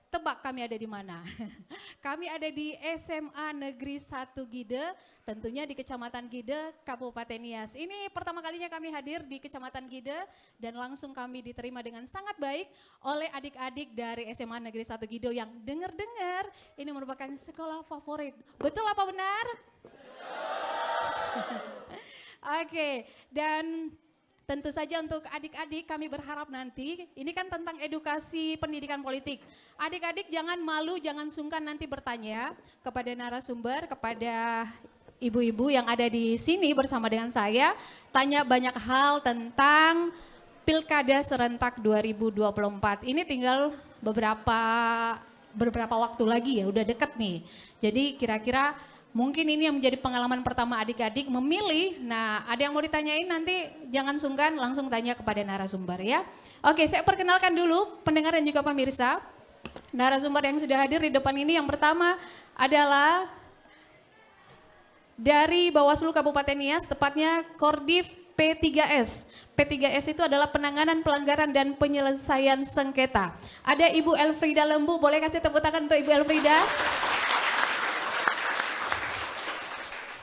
Tebak kami ada di mana? Kami ada di SMA Negeri 1 Gide, tentunya di Kecamatan Gide, Kabupaten Nias. Ini pertama kalinya kami hadir di Kecamatan Gide dan langsung kami diterima dengan sangat baik oleh adik-adik dari SMA Negeri 1 Gide yang dengar-dengar ini merupakan sekolah favorit. Betul apa benar? Betul. Oke, dan tentu saja untuk adik-adik kami berharap nanti, ini kan tentang edukasi pendidikan politik. Adik-adik jangan malu, jangan sungkan nanti bertanya kepada narasumber, kepada ibu-ibu yang ada di sini bersama dengan saya. Tanya banyak hal tentang Pilkada Serentak 2024. Ini tinggal beberapa waktu lagi ya, udah deket nih. Jadi kira-kira mungkin ini yang menjadi pengalaman pertama adik-adik memilih. Nah, ada yang mau ditanyain nanti jangan sungkan langsung tanya kepada narasumber ya. Oke, saya perkenalkan dulu pendengar dan juga pemirsa. Narasumber yang sudah hadir di depan ini yang pertama adalah dari Bawaslu Kabupaten Nias, tepatnya Kordif P3S. P3S itu adalah penanganan pelanggaran dan penyelesaian sengketa. Ada Ibu Elfrida Lembu, boleh kasih tepuk tangan untuk Ibu Elfrida?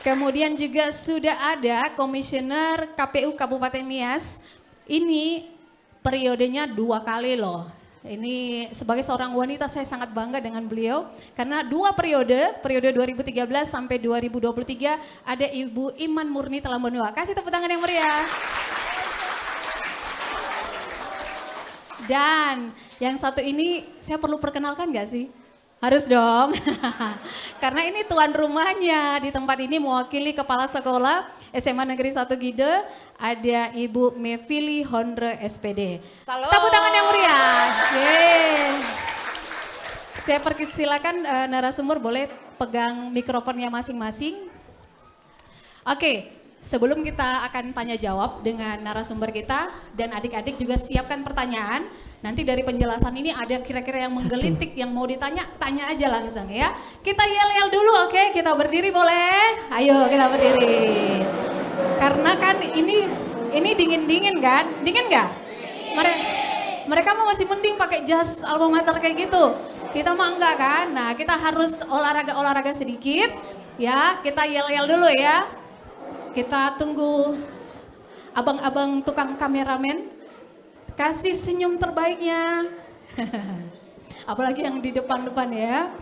Kemudian juga sudah ada Komisioner KPU Kabupaten Nias. Ini periodenya 2 kali loh. Ini sebagai seorang wanita saya sangat bangga dengan beliau. Karena 2 periode 2013 sampai 2023 ada Ibu Iman Murni Telambanua. Kasih tepuk tangan yang meriah. Dan yang satu ini saya perlu perkenalkan gak sih? Harus dong, karena ini tuan rumahnya di tempat ini mewakili Kepala Sekolah SMA Negeri 1 Gide, ada Ibu Mevili Hondre SPD. Salam. Tepuk tangan yang meriah. Yeay. Saya persilakan narasumber boleh pegang mikrofonnya masing-masing. Oke, sebelum kita akan tanya jawab dengan narasumber kita dan adik-adik juga siapkan pertanyaan. Nanti dari penjelasan ini ada kira-kira yang menggelitik yang mau ditanya, tanya aja langsung ya. Kita yel-yel dulu, oke? Kita berdiri boleh? Ayo kita berdiri. Karena kan ini dingin-dingin kan? Dingin nggak? Mereka mah masih mending pakai jas alma mater kayak gitu. Kita mah enggak kan? Nah, kita harus olahraga sedikit ya. Kita yel-yel dulu ya. Kita tunggu abang-abang tukang kameramen. Kasih senyum terbaiknya. Apalagi yang di depan-depan ya.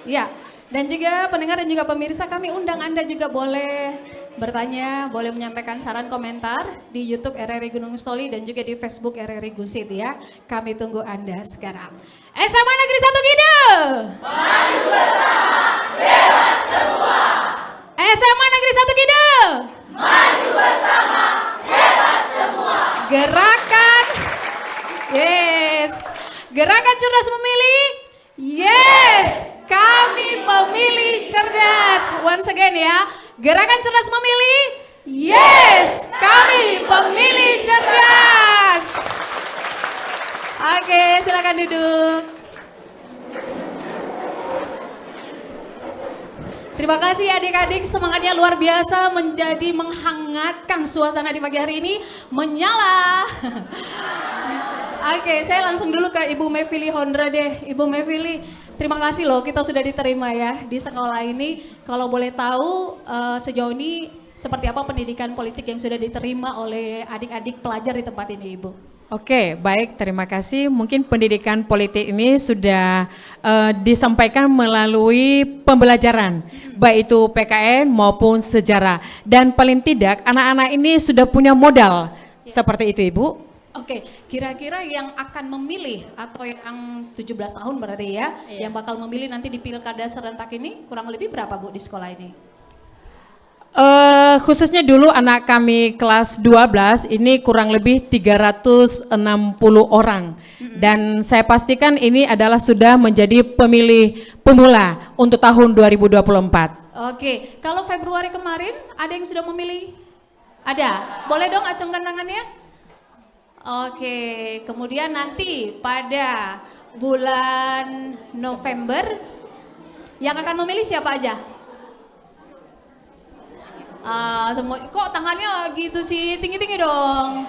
Ya, dan juga pendengar dan juga pemirsa kami undang Anda juga boleh bertanya, boleh menyampaikan saran komentar di YouTube RRI Gunung Stoli dan juga di Facebook RRI Gusit ya. Kami tunggu Anda sekarang. SMA Negeri 1 Gide. Maju bersama, bebas semua. SMA Negeri 1 Gide. Maju bersama, hebat semua. Gerakan, yes. Gerakan cerdas memilih, yes. Kami memilih cerdas. Once again ya, gerakan cerdas memilih, yes. Kami pemilih cerdas. Oke, silakan duduk. Terima kasih adik-adik, semangatnya luar biasa menjadi menghangatkan suasana di pagi hari ini, menyala. Oke, saya langsung dulu ke Ibu Mevili Hondre deh. Ibu Mevili, terima kasih loh kita sudah diterima ya di sekolah ini. Kalau boleh tahu sejauh ini seperti apa pendidikan politik yang sudah diterima oleh adik-adik pelajar di tempat ini Ibu? Oke, baik, terima kasih. Mungkin pendidikan politik ini sudah disampaikan melalui pembelajaran, baik itu PKN maupun sejarah. Dan paling tidak anak-anak ini sudah punya modal, seperti itu Ibu. Oke, kira-kira yang akan memilih atau yang 17 tahun berarti ya, yang bakal memilih nanti di Pilkada Serentak ini kurang lebih berapa Bu di sekolah ini? Khususnya dulu anak kami kelas 12 ini kurang lebih 360 orang. Dan saya pastikan ini adalah sudah menjadi pemilih pemula untuk tahun 2024. Oke, kalau Februari kemarin ada yang sudah memilih? Ada? Boleh dong acungkan tangannya? Oke, kemudian nanti pada bulan November yang akan memilih siapa aja? Semua kok tangannya gitu sih, tinggi-tinggi dong.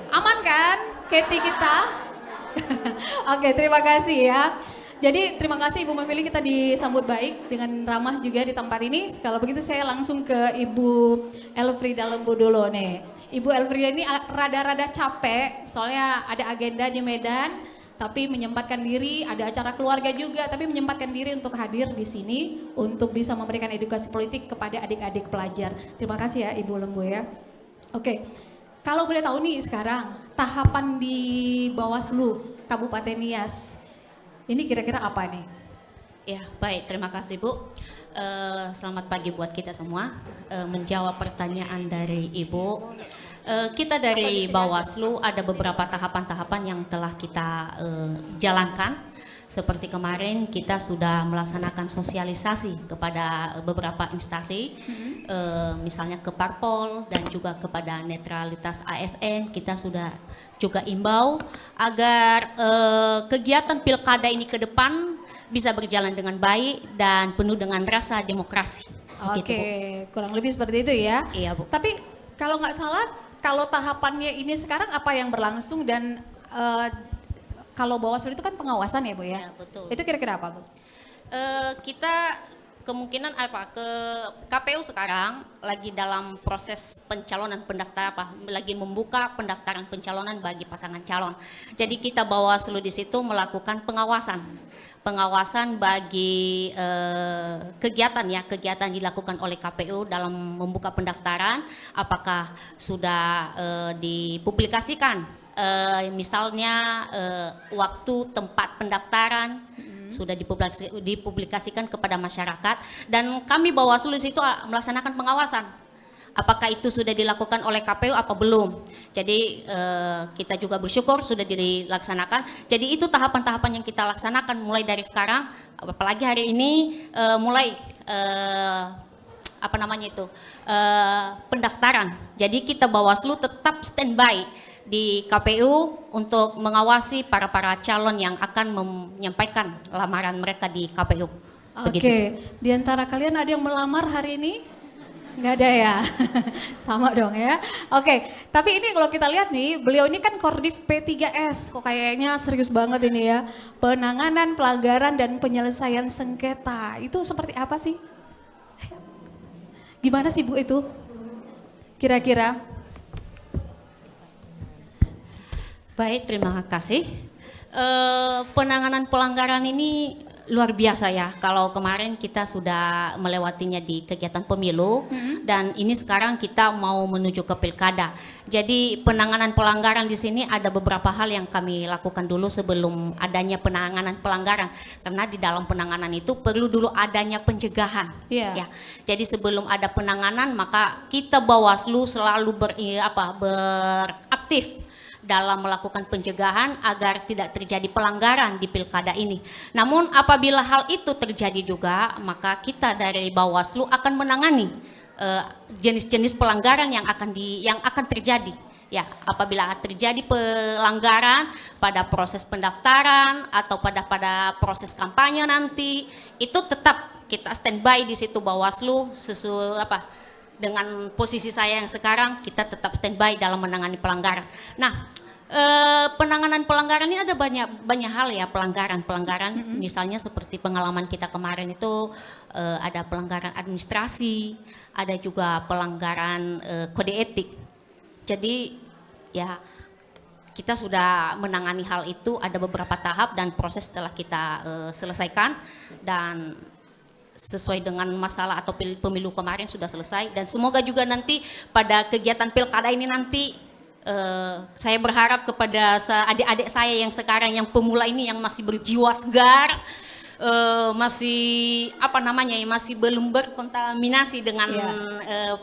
Aman kan, Katie kita? Oke, terima kasih ya. Jadi terima kasih Ibu Mevili, kita disambut baik dengan ramah juga di tempat ini. Kalau begitu saya langsung ke Ibu Elfrida Lembu dulu nih. Ibu Elfrida ini rada-rada capek soalnya ada agenda di Medan, tapi menyempatkan diri, ada acara keluarga juga, tapi menyempatkan diri untuk hadir di sini untuk bisa memberikan edukasi politik kepada adik-adik pelajar. Terima kasih ya Ibu Lembu ya. Oke, kalau boleh tahu nih sekarang tahapan di Bawaslu Kabupaten Nias, ini kira-kira apa nih? Ya, baik. Terima kasih, Bu. Selamat pagi buat kita semua. Menjawab pertanyaan dari Ibu, kita dari Bawaslu ada beberapa tahapan-tahapan yang telah kita jalankan. Seperti kemarin kita sudah melaksanakan sosialisasi kepada beberapa instansi, misalnya ke Parpol dan juga kepada netralitas ASN. Kita sudah juga imbau agar kegiatan pilkada ini ke depan bisa berjalan dengan baik dan penuh dengan rasa demokrasi. Oke, kurang lebih seperti itu ya. Iya, Bu. Tapi kalau nggak salah, kalau tahapannya ini sekarang apa yang berlangsung dan kalau Bawaslu itu kan pengawasan ya Bu ya? Ya, betul. Itu kira-kira apa Bu? Kita kemungkinan ke KPU sekarang lagi dalam proses pencalonan lagi membuka pendaftaran pencalonan bagi pasangan calon. Jadi kita Bawaslu di situ melakukan pengawasan bagi kegiatan dilakukan oleh KPU dalam membuka pendaftaran, apakah sudah dipublikasikan misalnya waktu tempat pendaftaran sudah dipublikasikan kepada masyarakat, dan kami Bawaslu di situ melaksanakan pengawasan apakah itu sudah dilakukan oleh KPU apa belum. Jadi kita juga bersyukur sudah dilaksanakan. Jadi itu tahapan-tahapan yang kita laksanakan mulai dari sekarang, apalagi hari ini mulai pendaftaran. Jadi kita Bawaslu tetap standby di KPU untuk mengawasi para calon yang akan menyampaikan lamaran mereka di KPU. Oke, di antara kalian ada yang melamar hari ini? Nggak ada ya? Sama dong ya. Oke, tapi ini kalau kita lihat nih, beliau ini kan Kordif P3S, kok kayaknya serius banget ini ya. Penanganan pelanggaran dan penyelesaian sengketa, itu seperti apa sih? Gimana sih Bu itu? Kira-kira? Baik, terima kasih. Penanganan pelanggaran ini luar biasa ya. Kalau kemarin kita sudah melewatinya di kegiatan pemilu, dan ini sekarang kita mau menuju ke pilkada. Jadi penanganan pelanggaran di sini ada beberapa hal yang kami lakukan dulu sebelum adanya penanganan pelanggaran. Karena di dalam penanganan itu perlu dulu adanya pencegahan. Iya. Ya. Jadi sebelum ada penanganan maka kita Bawaslu selalu beraktif dalam melakukan pencegahan agar tidak terjadi pelanggaran di pilkada ini. Namun apabila hal itu terjadi juga, maka kita dari Bawaslu akan menangani jenis-jenis pelanggaran yang akan terjadi. Ya, apabila terjadi pelanggaran pada proses pendaftaran atau pada proses kampanye nanti, itu tetap kita standby di situ Bawaslu dengan posisi saya yang sekarang, kita tetap standby dalam menangani pelanggaran. Nah, penanganan pelanggaran ini ada banyak hal ya, pelanggaran. Misalnya seperti pengalaman kita kemarin itu ada pelanggaran administrasi, ada juga pelanggaran kode etik. Jadi ya kita sudah menangani hal itu, ada beberapa tahap dan proses telah kita selesaikan, dan sesuai dengan masalah atau pemilu kemarin sudah selesai, dan semoga juga nanti pada kegiatan pilkada ini nanti saya berharap kepada adik-adik saya yang sekarang yang pemula ini yang masih berjiwa segar, masih masih belum berkontaminasi dengan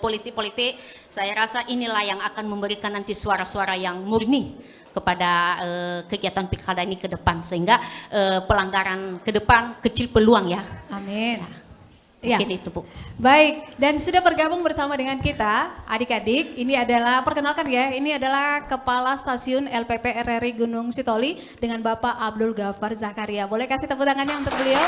politik-politik, saya rasa inilah yang akan memberikan nanti suara-suara yang murni kepada kegiatan pilkada ini ke depan, sehingga pelanggaran ke depan kecil peluang ya. Amin. Ya. Mungkin itu Bu. Baik, dan sudah bergabung bersama dengan kita adik-adik, ini adalah, perkenalkan ya, ini adalah Kepala Stasiun LPP RRI Gunung Sitoli dengan Bapak Abdul Ghaffar Zakaria. Boleh kasih tepuk tangannya untuk beliau?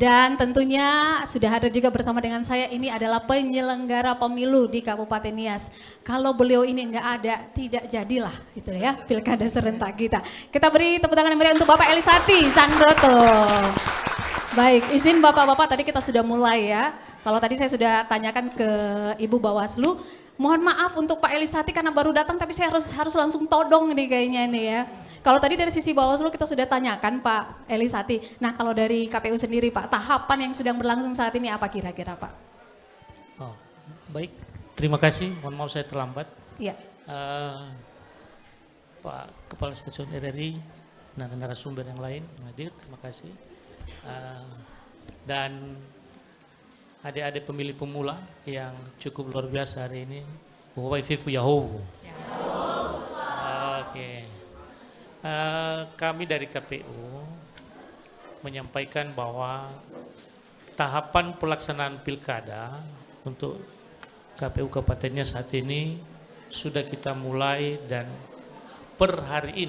Dan tentunya sudah ada juga bersama dengan saya, ini adalah penyelenggara pemilu di Kabupaten Nias. Kalau beliau ini nggak ada, tidak jadilah gitu ya pilkada serentak kita. Kita beri tepuk tangan yang meriah untuk Bapak Elisati Sandroto. Baik, izin Bapak-Bapak, tadi kita sudah mulai ya. Kalau tadi saya sudah tanyakan ke Ibu Bawaslu, mohon maaf untuk Pak Elisati karena baru datang, tapi saya harus langsung todong nih kayaknya nih ya. Kalau tadi dari sisi Bawaslu kita sudah tanyakan Pak Elisati. Nah kalau dari KPU sendiri Pak, tahapan yang sedang berlangsung saat ini apa kira-kira Pak? Oh, baik, terima kasih. Mohon maaf saya terlambat. Iya. Pak Kepala Stasiun RRI dan narasumber yang lain yang hadir, terima kasih. Dan adik-adik pemilih pemula yang cukup luar biasa hari ini. Bapak Fifu Yahoo. Oke. Kami dari KPU menyampaikan bahwa tahapan pelaksanaan pilkada untuk KPU Kabupatennya saat ini sudah kita mulai, dan per hari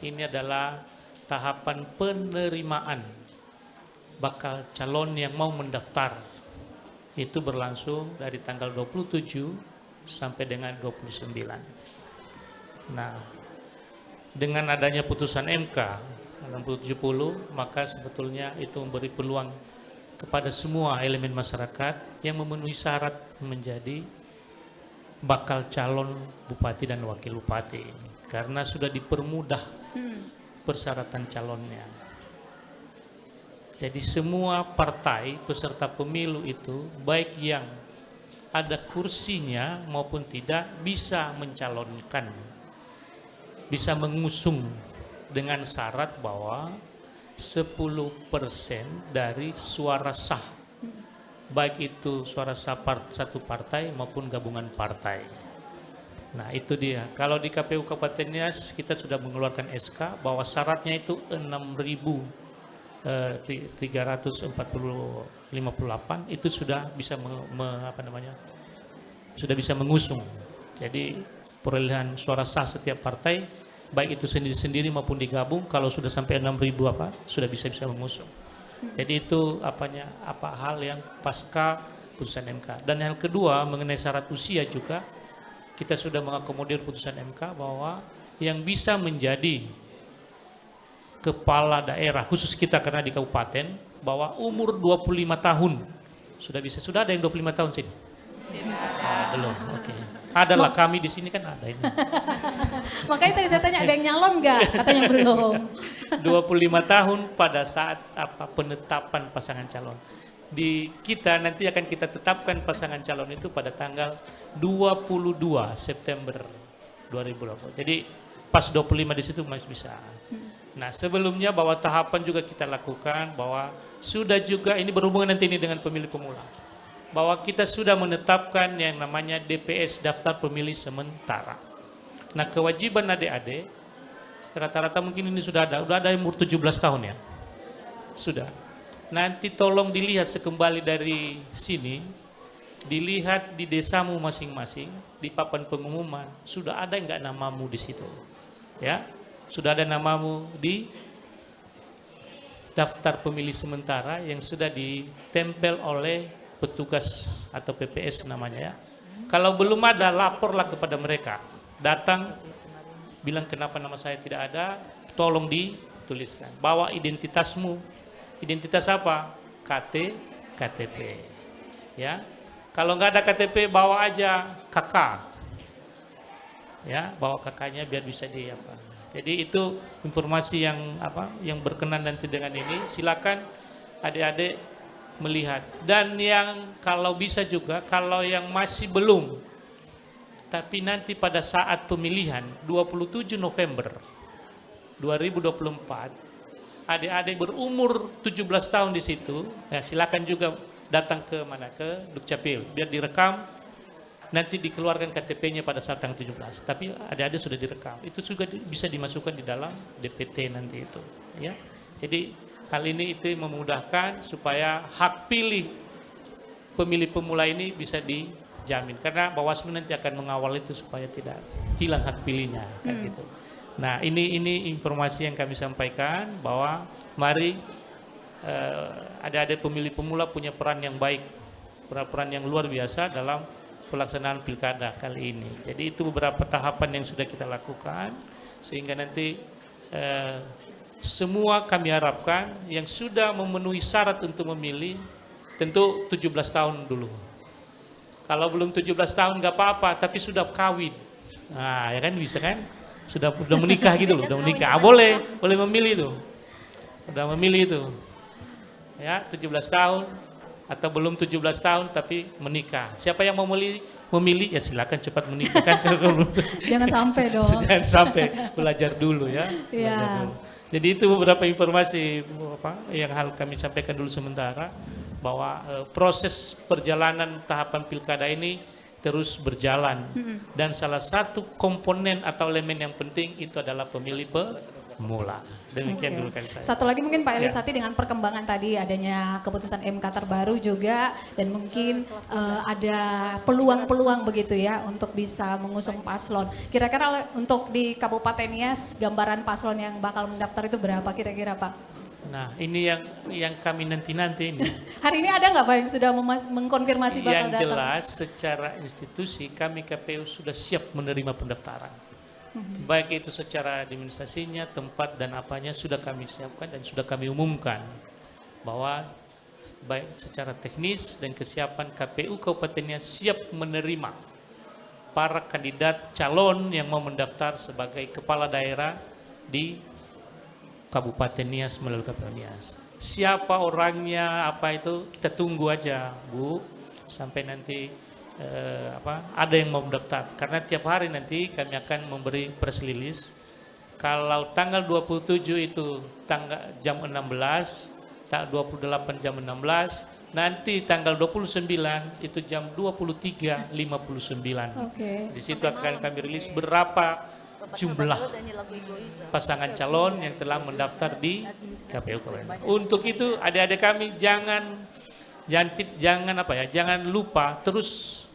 ini adalah tahapan penerimaan bakal calon yang mau mendaftar. Itu berlangsung dari tanggal 27 sampai dengan 29. Nah, dengan adanya putusan MK 6070, maka sebetulnya itu memberi peluang kepada semua elemen masyarakat yang memenuhi syarat menjadi bakal calon bupati dan wakil bupati, karena sudah dipermudah persyaratan calonnya. Jadi semua partai peserta pemilu itu, baik yang ada kursinya maupun tidak, bisa mencalonkan, bisa mengusung dengan syarat bahwa 10% dari suara sah, baik itu suara sah satu partai maupun gabungan partai. Nah itu dia, kalau di KPU Kabupaten Nias kita sudah mengeluarkan SK bahwa syaratnya itu 6.358 itu sudah bisa sudah bisa mengusung. Jadi perolehan suara sah setiap partai, baik itu sendiri-sendiri maupun digabung, kalau sudah sampai 6.000 sudah bisa mengusung. Jadi itu hal yang pasca putusan MK. Dan yang kedua mengenai syarat usia juga kita sudah mengakomodir putusan MK bahwa yang bisa menjadi kepala daerah khusus kita karena di kabupaten, bahwa umur 25 tahun sudah bisa. Sudah ada yang 25 tahun sini? Belum. Oke. Adalah kami di sini kan ada ini. Makanya tadi saya tanya ada yang nyalon nggak? Katanya belum. 25 tahun pada saat penetapan pasangan calon. Di kita nanti akan kita tetapkan pasangan calon itu pada tanggal 22 September 2020. Jadi pas 25 di situ masih bisa. Nah sebelumnya bahwa tahapan juga kita lakukan, bahwa sudah juga ini berhubungan nanti ini dengan pemilih pemula, bahwa kita sudah menetapkan yang namanya DPS, daftar pemilih sementara. Nah kewajiban adik-adik rata-rata mungkin ini sudah ada yang umur 17 tahun ya, sudah. Nanti tolong dilihat sekembali dari sini, dilihat di desamu masing-masing, di papan pengumuman sudah ada enggak namamu di situ, ya. Sudah ada namamu di daftar pemilih sementara yang sudah ditempel oleh petugas atau PPS namanya ya. Kalau belum ada, laporlah kepada mereka. Datang, bilang kenapa nama saya tidak ada, tolong dituliskan. Bawa identitasmu. Identitas apa? KTP. Ya. Kalau nggak ada KTP, bawa aja KK. Ya, bawa kakaknya biar bisa Jadi itu informasi yang berkenan nanti dengan ini. Silakan adik-adik melihat. Dan yang kalau bisa juga, kalau yang masih belum, tapi nanti pada saat pemilihan 27 November 2024, adik-adik berumur 17 tahun di situ, ya silakan juga datang ke Dukcapil, biar direkam. Nanti dikeluarkan KTP-nya pada saat tanggal 17. Tapi adik-adik sudah direkam. Itu juga bisa dimasukkan di dalam DPT nanti itu. Ya. Jadi hal ini itu memudahkan supaya hak pilih pemilih pemula ini bisa dijamin. Karena Bawaslu nanti akan mengawal itu supaya tidak hilang hak pilihnya. Kan gitu. Nah ini informasi yang kami sampaikan bahwa mari adik-adik pemilih pemula punya peran yang baik, peran yang luar biasa dalam pelaksanaan pilkada kali ini. Jadi itu beberapa tahapan yang sudah kita lakukan, sehingga nanti semua kami harapkan yang sudah memenuhi syarat untuk memilih, tentu 17 tahun dulu. Kalau belum 17 tahun nggak apa-apa, tapi sudah kawin. Nah, ya kan bisa kan? Sudah menikah gitu loh, udah menikah. Boleh memilih itu. Udah memilih itu. Ya, 17 tahun atau belum 17 tahun tapi menikah. Siapa yang mau memilih ya silakan cepat menikah kan. Jangan sampai dong. Jangan sampai, belajar dulu ya. Iya. Belajar dulu. Jadi itu beberapa informasi yang kami sampaikan dulu sementara, bahwa proses perjalanan tahapan pilkada ini terus berjalan, dan salah satu komponen atau elemen yang penting itu adalah pemilih pemula. Demikian dulu kan saya. Satu lagi mungkin Pak Elisati dengan perkembangan tadi adanya keputusan MK terbaru juga, dan mungkin ada peluang-peluang begitu ya untuk bisa mengusung paslon. Kira-kira untuk di Kabupaten Nias gambaran paslon yang bakal mendaftar itu berapa kira-kira Pak? Nah ini yang kami nanti-nanti ini. Hari ini ada nggak Pak yang sudah mengkonfirmasi bakal Yang datang? jelas secara institusi kami KPU sudah siap menerima pendaftaran. Baik itu secara administrasinya, tempat dan apanya sudah kami siapkan dan sudah kami umumkan. Bahwa baik secara teknis dan kesiapan KPU Kabupatennya siap menerima para kandidat calon yang mau mendaftar sebagai kepala daerah di Kabupaten Nias melalui KPU Nias. Siapa orangnya, apa itu kita tunggu aja Bu, sampai nanti ada yang mau mendaftar. Karena tiap hari nanti kami akan memberi press release. Kalau tanggal 27 itu jam 16, tanggal 28 jam 16, nanti tanggal 29 itu jam 23.59. Di situ akan kami rilis berapa jumlah pasangan calon yang telah mendaftar di KPU Kabupaten. Untuk itu adik-adik kami jangan lupa terus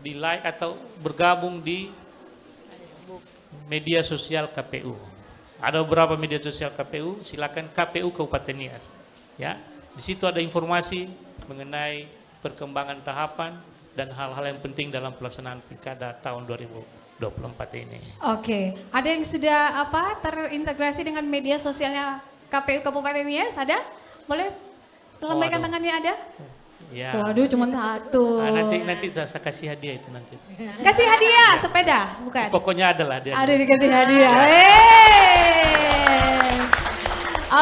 di like atau bergabung di media sosial KPU. Ada beberapa media sosial KPU, silakan KPU Kabupaten Nias. Ya, di situ ada informasi mengenai perkembangan tahapan dan hal-hal yang penting dalam pelaksanaan pilkada tahun 2024 ini. Oke, ada yang sudah terintegrasi dengan media sosialnya KPU Kabupaten Nias? Ada? Boleh lambaikan tangannya, ada? Ya. Waduh, cuma satu. Nanti saya kasih hadiah itu nanti. Kasih hadiah sepeda, bukan? Pokoknya ada lah dia. Ada dikasih hadiah.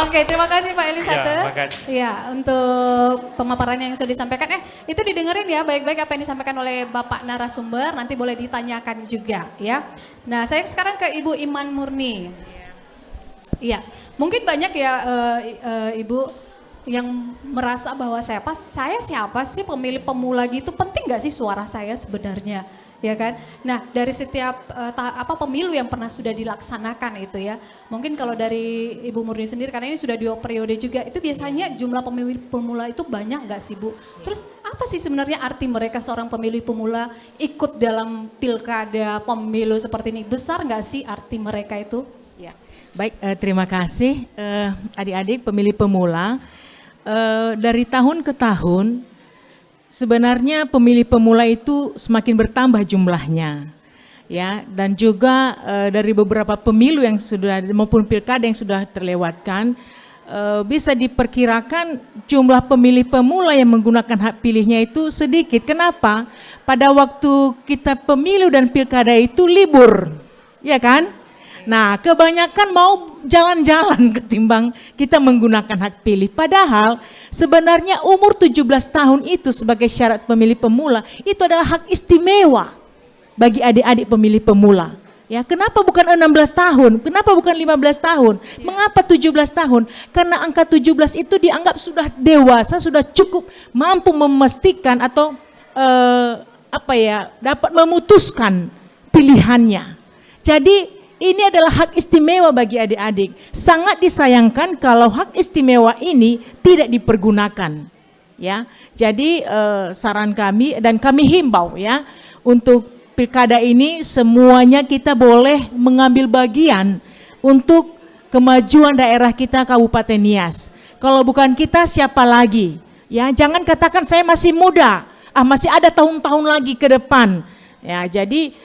Oke, terima kasih Pak Elisate. Ya, untuk pemaparannya yang sudah disampaikan. Itu didengerin ya baik-baik apa yang disampaikan oleh Bapak narasumber, nanti boleh ditanyakan juga ya. Nah, saya sekarang ke Ibu Iman Murni. Iya, mungkin banyak ya Ibu yang merasa bahwa saya siapa sih pemilih pemula gitu, penting gak sih suara saya sebenarnya? Ya kan? Nah, dari setiap pemilu yang pernah sudah dilaksanakan itu ya. Mungkin kalau dari Ibu Murni sendiri, karena ini sudah 2 periode juga, itu biasanya jumlah pemilih pemula itu banyak nggak sih Bu? Terus apa sih sebenarnya arti mereka seorang pemilih pemula ikut dalam pilkada pemilu seperti ini? Besar nggak sih arti mereka itu? Ya, baik, terima kasih adik-adik pemilih pemula. Dari tahun ke tahun, sebenarnya pemilih pemula itu semakin bertambah jumlahnya, ya, dan juga dari beberapa pemilu yang sudah maupun pilkada yang sudah terlewatkan, bisa diperkirakan jumlah pemilih pemula yang menggunakan hak pilihnya itu sedikit. Kenapa? Pada waktu kita pemilu dan pilkada itu libur, ya kan? Nah, kebanyakan mau jalan-jalan ketimbang kita menggunakan hak pilih. Padahal sebenarnya umur 17 tahun itu sebagai syarat pemilih pemula itu adalah hak istimewa bagi adik-adik pemilih pemula. Ya, kenapa bukan 16 tahun? Kenapa bukan 15 tahun? Mengapa 17 tahun? Karena angka 17 itu dianggap sudah dewasa, sudah cukup mampu memastikan atau dapat memutuskan pilihannya. Jadi ini adalah hak istimewa bagi adik-adik. Sangat disayangkan kalau hak istimewa ini tidak dipergunakan. Ya, jadi saran kami dan kami himbau ya, untuk pilkada ini semuanya kita boleh mengambil bagian untuk kemajuan daerah kita Kabupaten Nias. Kalau bukan kita siapa lagi? Ya, jangan katakan saya masih muda, masih ada tahun-tahun lagi ke depan. Ya, jadi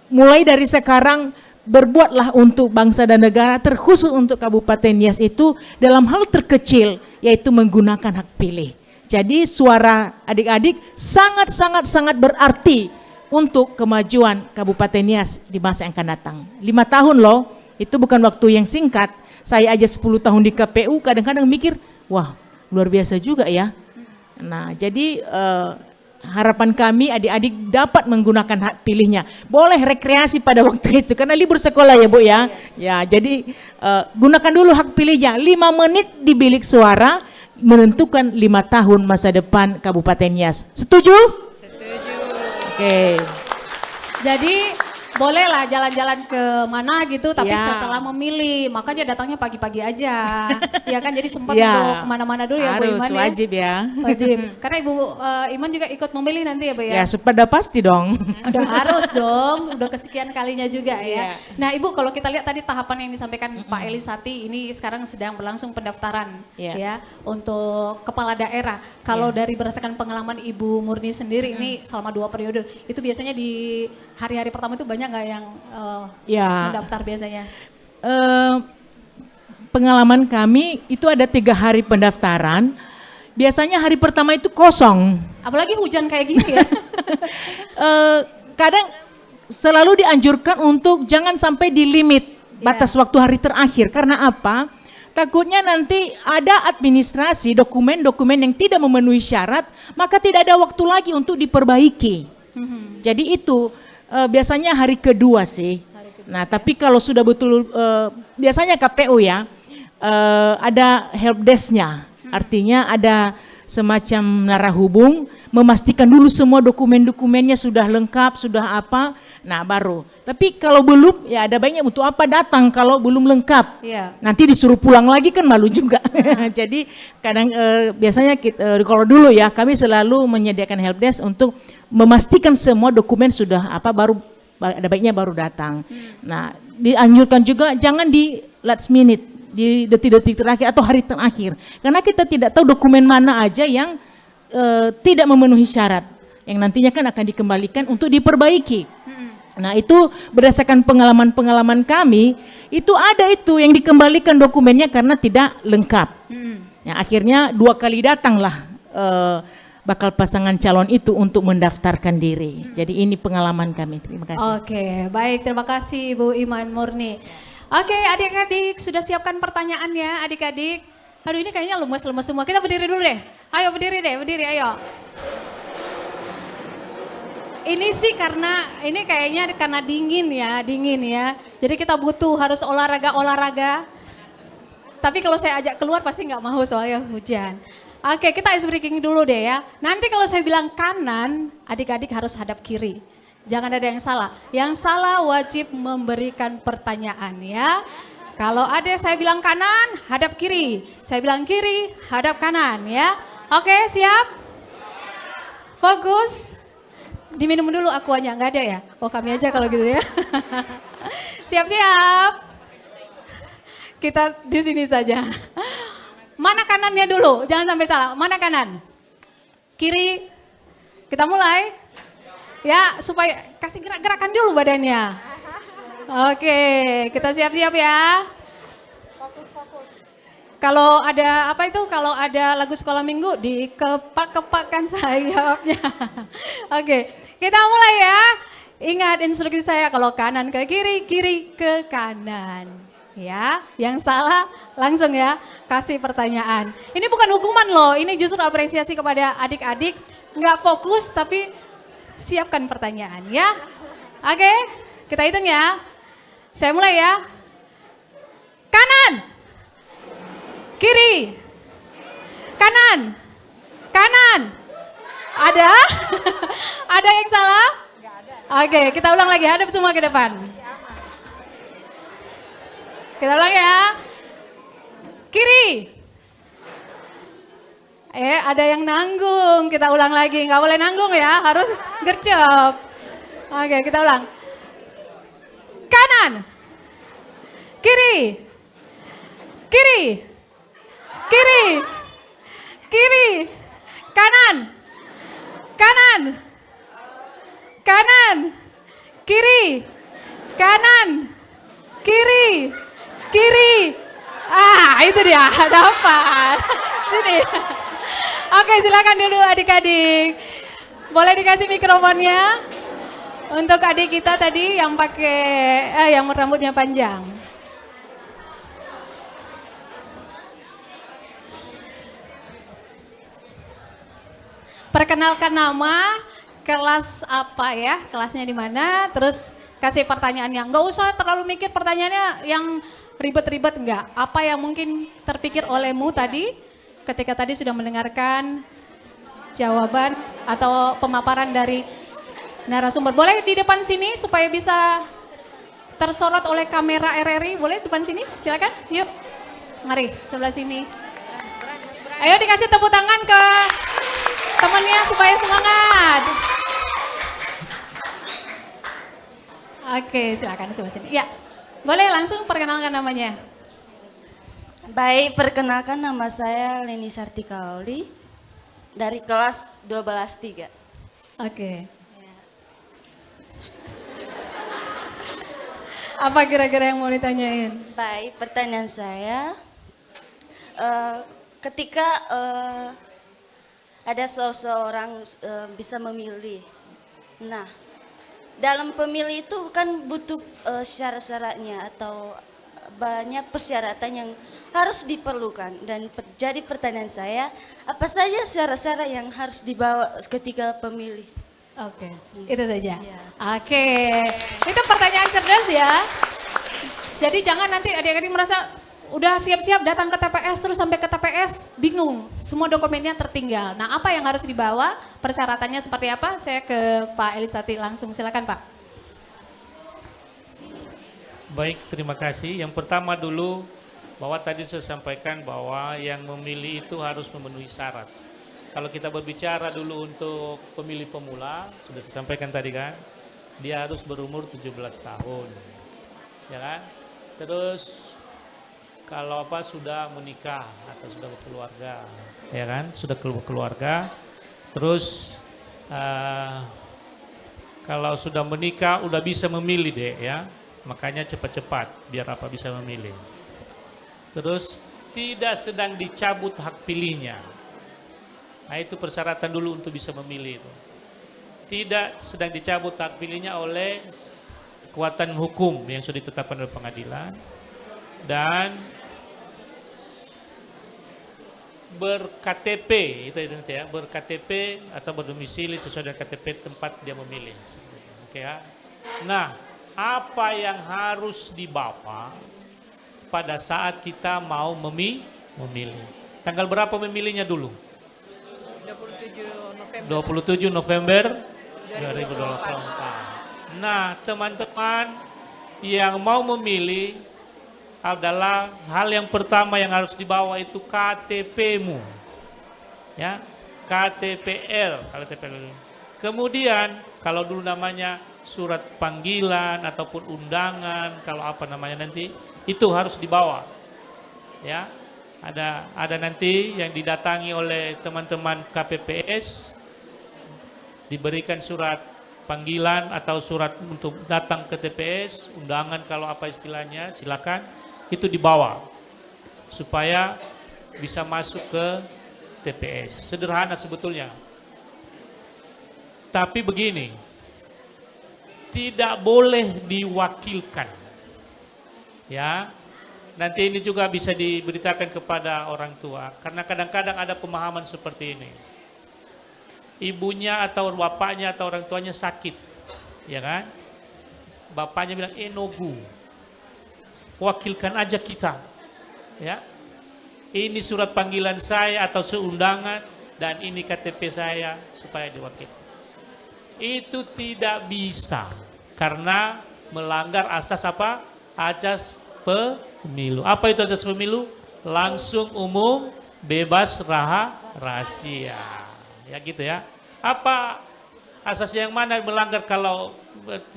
mulai dari sekarang berbuatlah untuk bangsa dan negara, terkhusus untuk Kabupaten Nias itu dalam hal terkecil, yaitu menggunakan hak pilih. Jadi suara adik-adik sangat berarti untuk kemajuan Kabupaten Nias di masa yang akan datang. 5 tahun loh, itu bukan waktu yang singkat. Saya aja 10 tahun di KPU kadang-kadang mikir, wah luar biasa juga ya. Nah jadi harapan kami adik-adik dapat menggunakan hak pilihnya. Boleh rekreasi pada waktu itu karena libur sekolah ya Bu ya. Ya jadi gunakan dulu hak pilihnya. 5 menit di bilik suara menentukan 5 tahun masa depan Kabupaten Nias. Setuju? Setuju. Oke. Jadi bolehlah jalan-jalan ke mana gitu, tapi Ya. setelah memilih, makanya datangnya pagi-pagi aja, ya kan, jadi sempat Ya. untuk kemana-mana dulu ya Bu Harus, Iman ya. wajib ya. Wajib. Karena Ibu Iman juga ikut memilih nanti ya Bu Ya ya. sudah pasti dong. Udah harus dong, udah kesekian kalinya juga ya. Iya. Nah Ibu, kalau kita lihat tadi tahapan yang disampaikan Pak Elisati, ini sekarang sedang berlangsung pendaftaran Iya. ya untuk kepala daerah. Kalau dari berdasarkan pengalaman Ibu Murni sendiri ini selama 2 periode, itu biasanya di hari-hari pertama itu banyak nggak yang Ya. mendaftar biasanya? Pengalaman kami itu ada 3 hari pendaftaran. Biasanya hari pertama itu kosong. Apalagi hujan kayak gini ya. Kadang selalu dianjurkan untuk jangan sampai di limit batas waktu hari terakhir. Karena apa? Takutnya nanti ada administrasi dokumen-dokumen yang tidak memenuhi syarat, maka tidak ada waktu lagi untuk diperbaiki. Jadi itu biasanya hari kedua sih. Nah tapi kalau sudah betul biasanya KPU ya ada helpdesk-nya, artinya ada semacam narahubung memastikan dulu semua dokumen-dokumennya sudah lengkap, sudah apa, nah baru. Tapi kalau belum ya ada baiknya untuk apa datang kalau belum lengkap. Iya. Nanti disuruh pulang lagi kan malu juga. Jadi kadang biasanya kalau dulu ya kami selalu menyediakan helpdesk untuk memastikan semua dokumen sudah apa baru ada baiknya baru datang. Nah, dianjurkan juga jangan di last minute, di detik-detik terakhir atau hari terakhir. Karena kita tidak tahu dokumen mana aja yang tidak memenuhi syarat. Yang nantinya kan akan dikembalikan untuk diperbaiki. Nah, itu berdasarkan pengalaman-pengalaman kami, itu ada itu yang dikembalikan dokumennya karena tidak lengkap. Ya, akhirnya 2 kali datanglah bakal pasangan calon itu untuk mendaftarkan diri. Jadi ini pengalaman kami. Terima kasih. Oke, baik, terima kasih Bu Iman Murni. Oke, adik-adik sudah siapkan pertanyaannya, adik-adik. Aduh ini kayaknya lemes-lemes semua. Kita berdiri dulu deh. Ayo berdiri deh, berdiri ayo. Ini sih ini kayaknya karena dingin ya. Jadi kita butuh harus olahraga. Tapi kalau saya ajak keluar pasti nggak mau soalnya hujan. Oke, kita ice breaking dulu deh ya. Nanti kalau saya bilang kanan, adik-adik harus hadap kiri. Jangan ada yang salah. Yang salah wajib memberikan pertanyaan ya. Kalau ada saya bilang kanan, hadap kiri. Saya bilang kiri, hadap kanan ya. Oke, siap? Fokus. Diminum dulu aquanya, nggak ada ya? Oh kami aja kalau gitu ya. Siap-siap. Kita di sini saja. Mana kanannya dulu? Jangan sampai salah. Mana kanan? Kiri. Kita mulai. Ya, supaya kasih gerak-gerakan dulu badannya. Oke, kita siap-siap ya. Fokus. Kalau ada apa itu? Kalau ada lagu sekolah minggu dikepak-kepakkan sayapnya. Oke, kita mulai ya. Ingat instruksi saya kalau kanan ke kiri, kiri ke kanan. Ya, yang salah langsung ya kasih pertanyaan. Ini bukan hukuman loh, ini justru apresiasi kepada adik-adik. Nggak fokus tapi siapkan pertanyaan ya. Oke, kita hitung ya. Saya mulai ya. Kanan. Kiri. Kanan. Kanan. Ada? Ada yang salah? Oke, kita ulang lagi, hadap semua ke depan. Kita ulang ya. Kiri. Ada yang nanggung. Kita ulang lagi. Nggak boleh nanggung ya. Harus gercep. Oke, kita ulang. Kanan. Kiri. Kiri. kiri, kiri, kanan, kanan, kanan, kiri, kanan, kiri, kiri. Ah, itu dia, dapat. Sini. Oke, silakan dulu adik-adik. Boleh dikasih mikrofonnya untuk adik kita tadi yang pakai yang rambutnya panjang. Perkenalkan nama, kelas apa ya, kelasnya di mana, terus kasih pertanyaannya. Nggak usah terlalu mikir pertanyaannya yang ribet-ribet, enggak. Apa yang mungkin terpikir olehmu tadi ketika tadi sudah mendengarkan jawaban atau pemaparan dari narasumber. Boleh di depan sini supaya bisa tersorot oleh kamera RRI, boleh depan sini, silakan, yuk. Mari, sebelah sini. Ayo dikasih tepuk tangan ke temannya supaya semangat. Oke, silakan sebelah sini. Ya, boleh langsung perkenalkan namanya. Baik, perkenalkan nama saya Leni Sartikaoli dari kelas 12-3. Oke. Apa kira-kira yang mau ditanyain? Baik, pertanyaan saya, ketika ada seseorang bisa memilih, nah dalam pemilih itu kan butuh syarat-syaratnya atau banyak persyaratan yang harus diperlukan, dan jadi pertanyaan saya, apa saja syarat-syarat yang harus dibawa ketika pemilih? Oke, itu saja. Oke, itu pertanyaan cerdas ya. Jadi jangan nanti adik-adik merasa udah siap-siap datang ke TPS terus sampai ke TPS bingung, semua dokumennya tertinggal. Nah, apa yang harus dibawa? Persyaratannya seperti apa? Saya ke Pak Elisati langsung, silakan Pak. Baik, terima kasih. Yang pertama dulu, bahwa tadi saya sampaikan bahwa yang memilih itu harus memenuhi syarat. Kalau kita berbicara dulu untuk pemilih pemula, sudah saya sampaikan tadi kan, dia harus berumur 17 tahun. Ya kan? Terus kalau apa sudah menikah atau sudah berkeluarga, ya kan? Sudah berkeluarga. Terus kalau sudah menikah udah bisa memilih deh ya. Makanya cepat-cepat biar apa bisa memilih. Terus tidak sedang dicabut hak pilihnya. Nah, itu persyaratan dulu untuk bisa memilih itu. Tidak sedang dicabut hak pilihnya oleh kekuatan hukum yang sudah ditetapkan oleh pengadilan, dan ber-KTP, itu ya, ber-KTP atau berdomisili sesuai dengan KTP tempat dia memilih. Oke ya. Nah, apa yang harus dibawa pada saat kita mau memilih? Tanggal berapa memilihnya dulu? 27 November 2024. Nah, teman-teman yang mau memilih adalah hal yang pertama yang harus dibawa itu KTP-mu. Ya, KTPL, kalau KTPL. Kemudian kalau dulu namanya surat panggilan ataupun undangan, kalau apa namanya nanti itu harus dibawa. Ya. Ada nanti yang didatangi oleh teman-teman KPPS, diberikan surat panggilan atau surat untuk datang ke TPS, undangan kalau apa istilahnya, silakan itu dibawa supaya bisa masuk ke TPS. Sederhana sebetulnya. Tapi begini, tidak boleh diwakilkan. Ya. Nanti ini juga bisa diberitakan kepada orang tua, karena kadang-kadang ada pemahaman seperti ini. Ibunya atau bapaknya atau orang tuanya sakit, ya kan? Bapaknya bilang, nogu, wakilkan aja kita, ya. Ini surat panggilan saya atau seundangan dan ini KTP saya supaya diwakil. Itu tidak bisa, karena melanggar asas apa? Asas pemilu. Apa itu asas pemilu? Langsung, umum, bebas, rahasia. Ya gitu ya. Apa asas yang mana melanggar kalau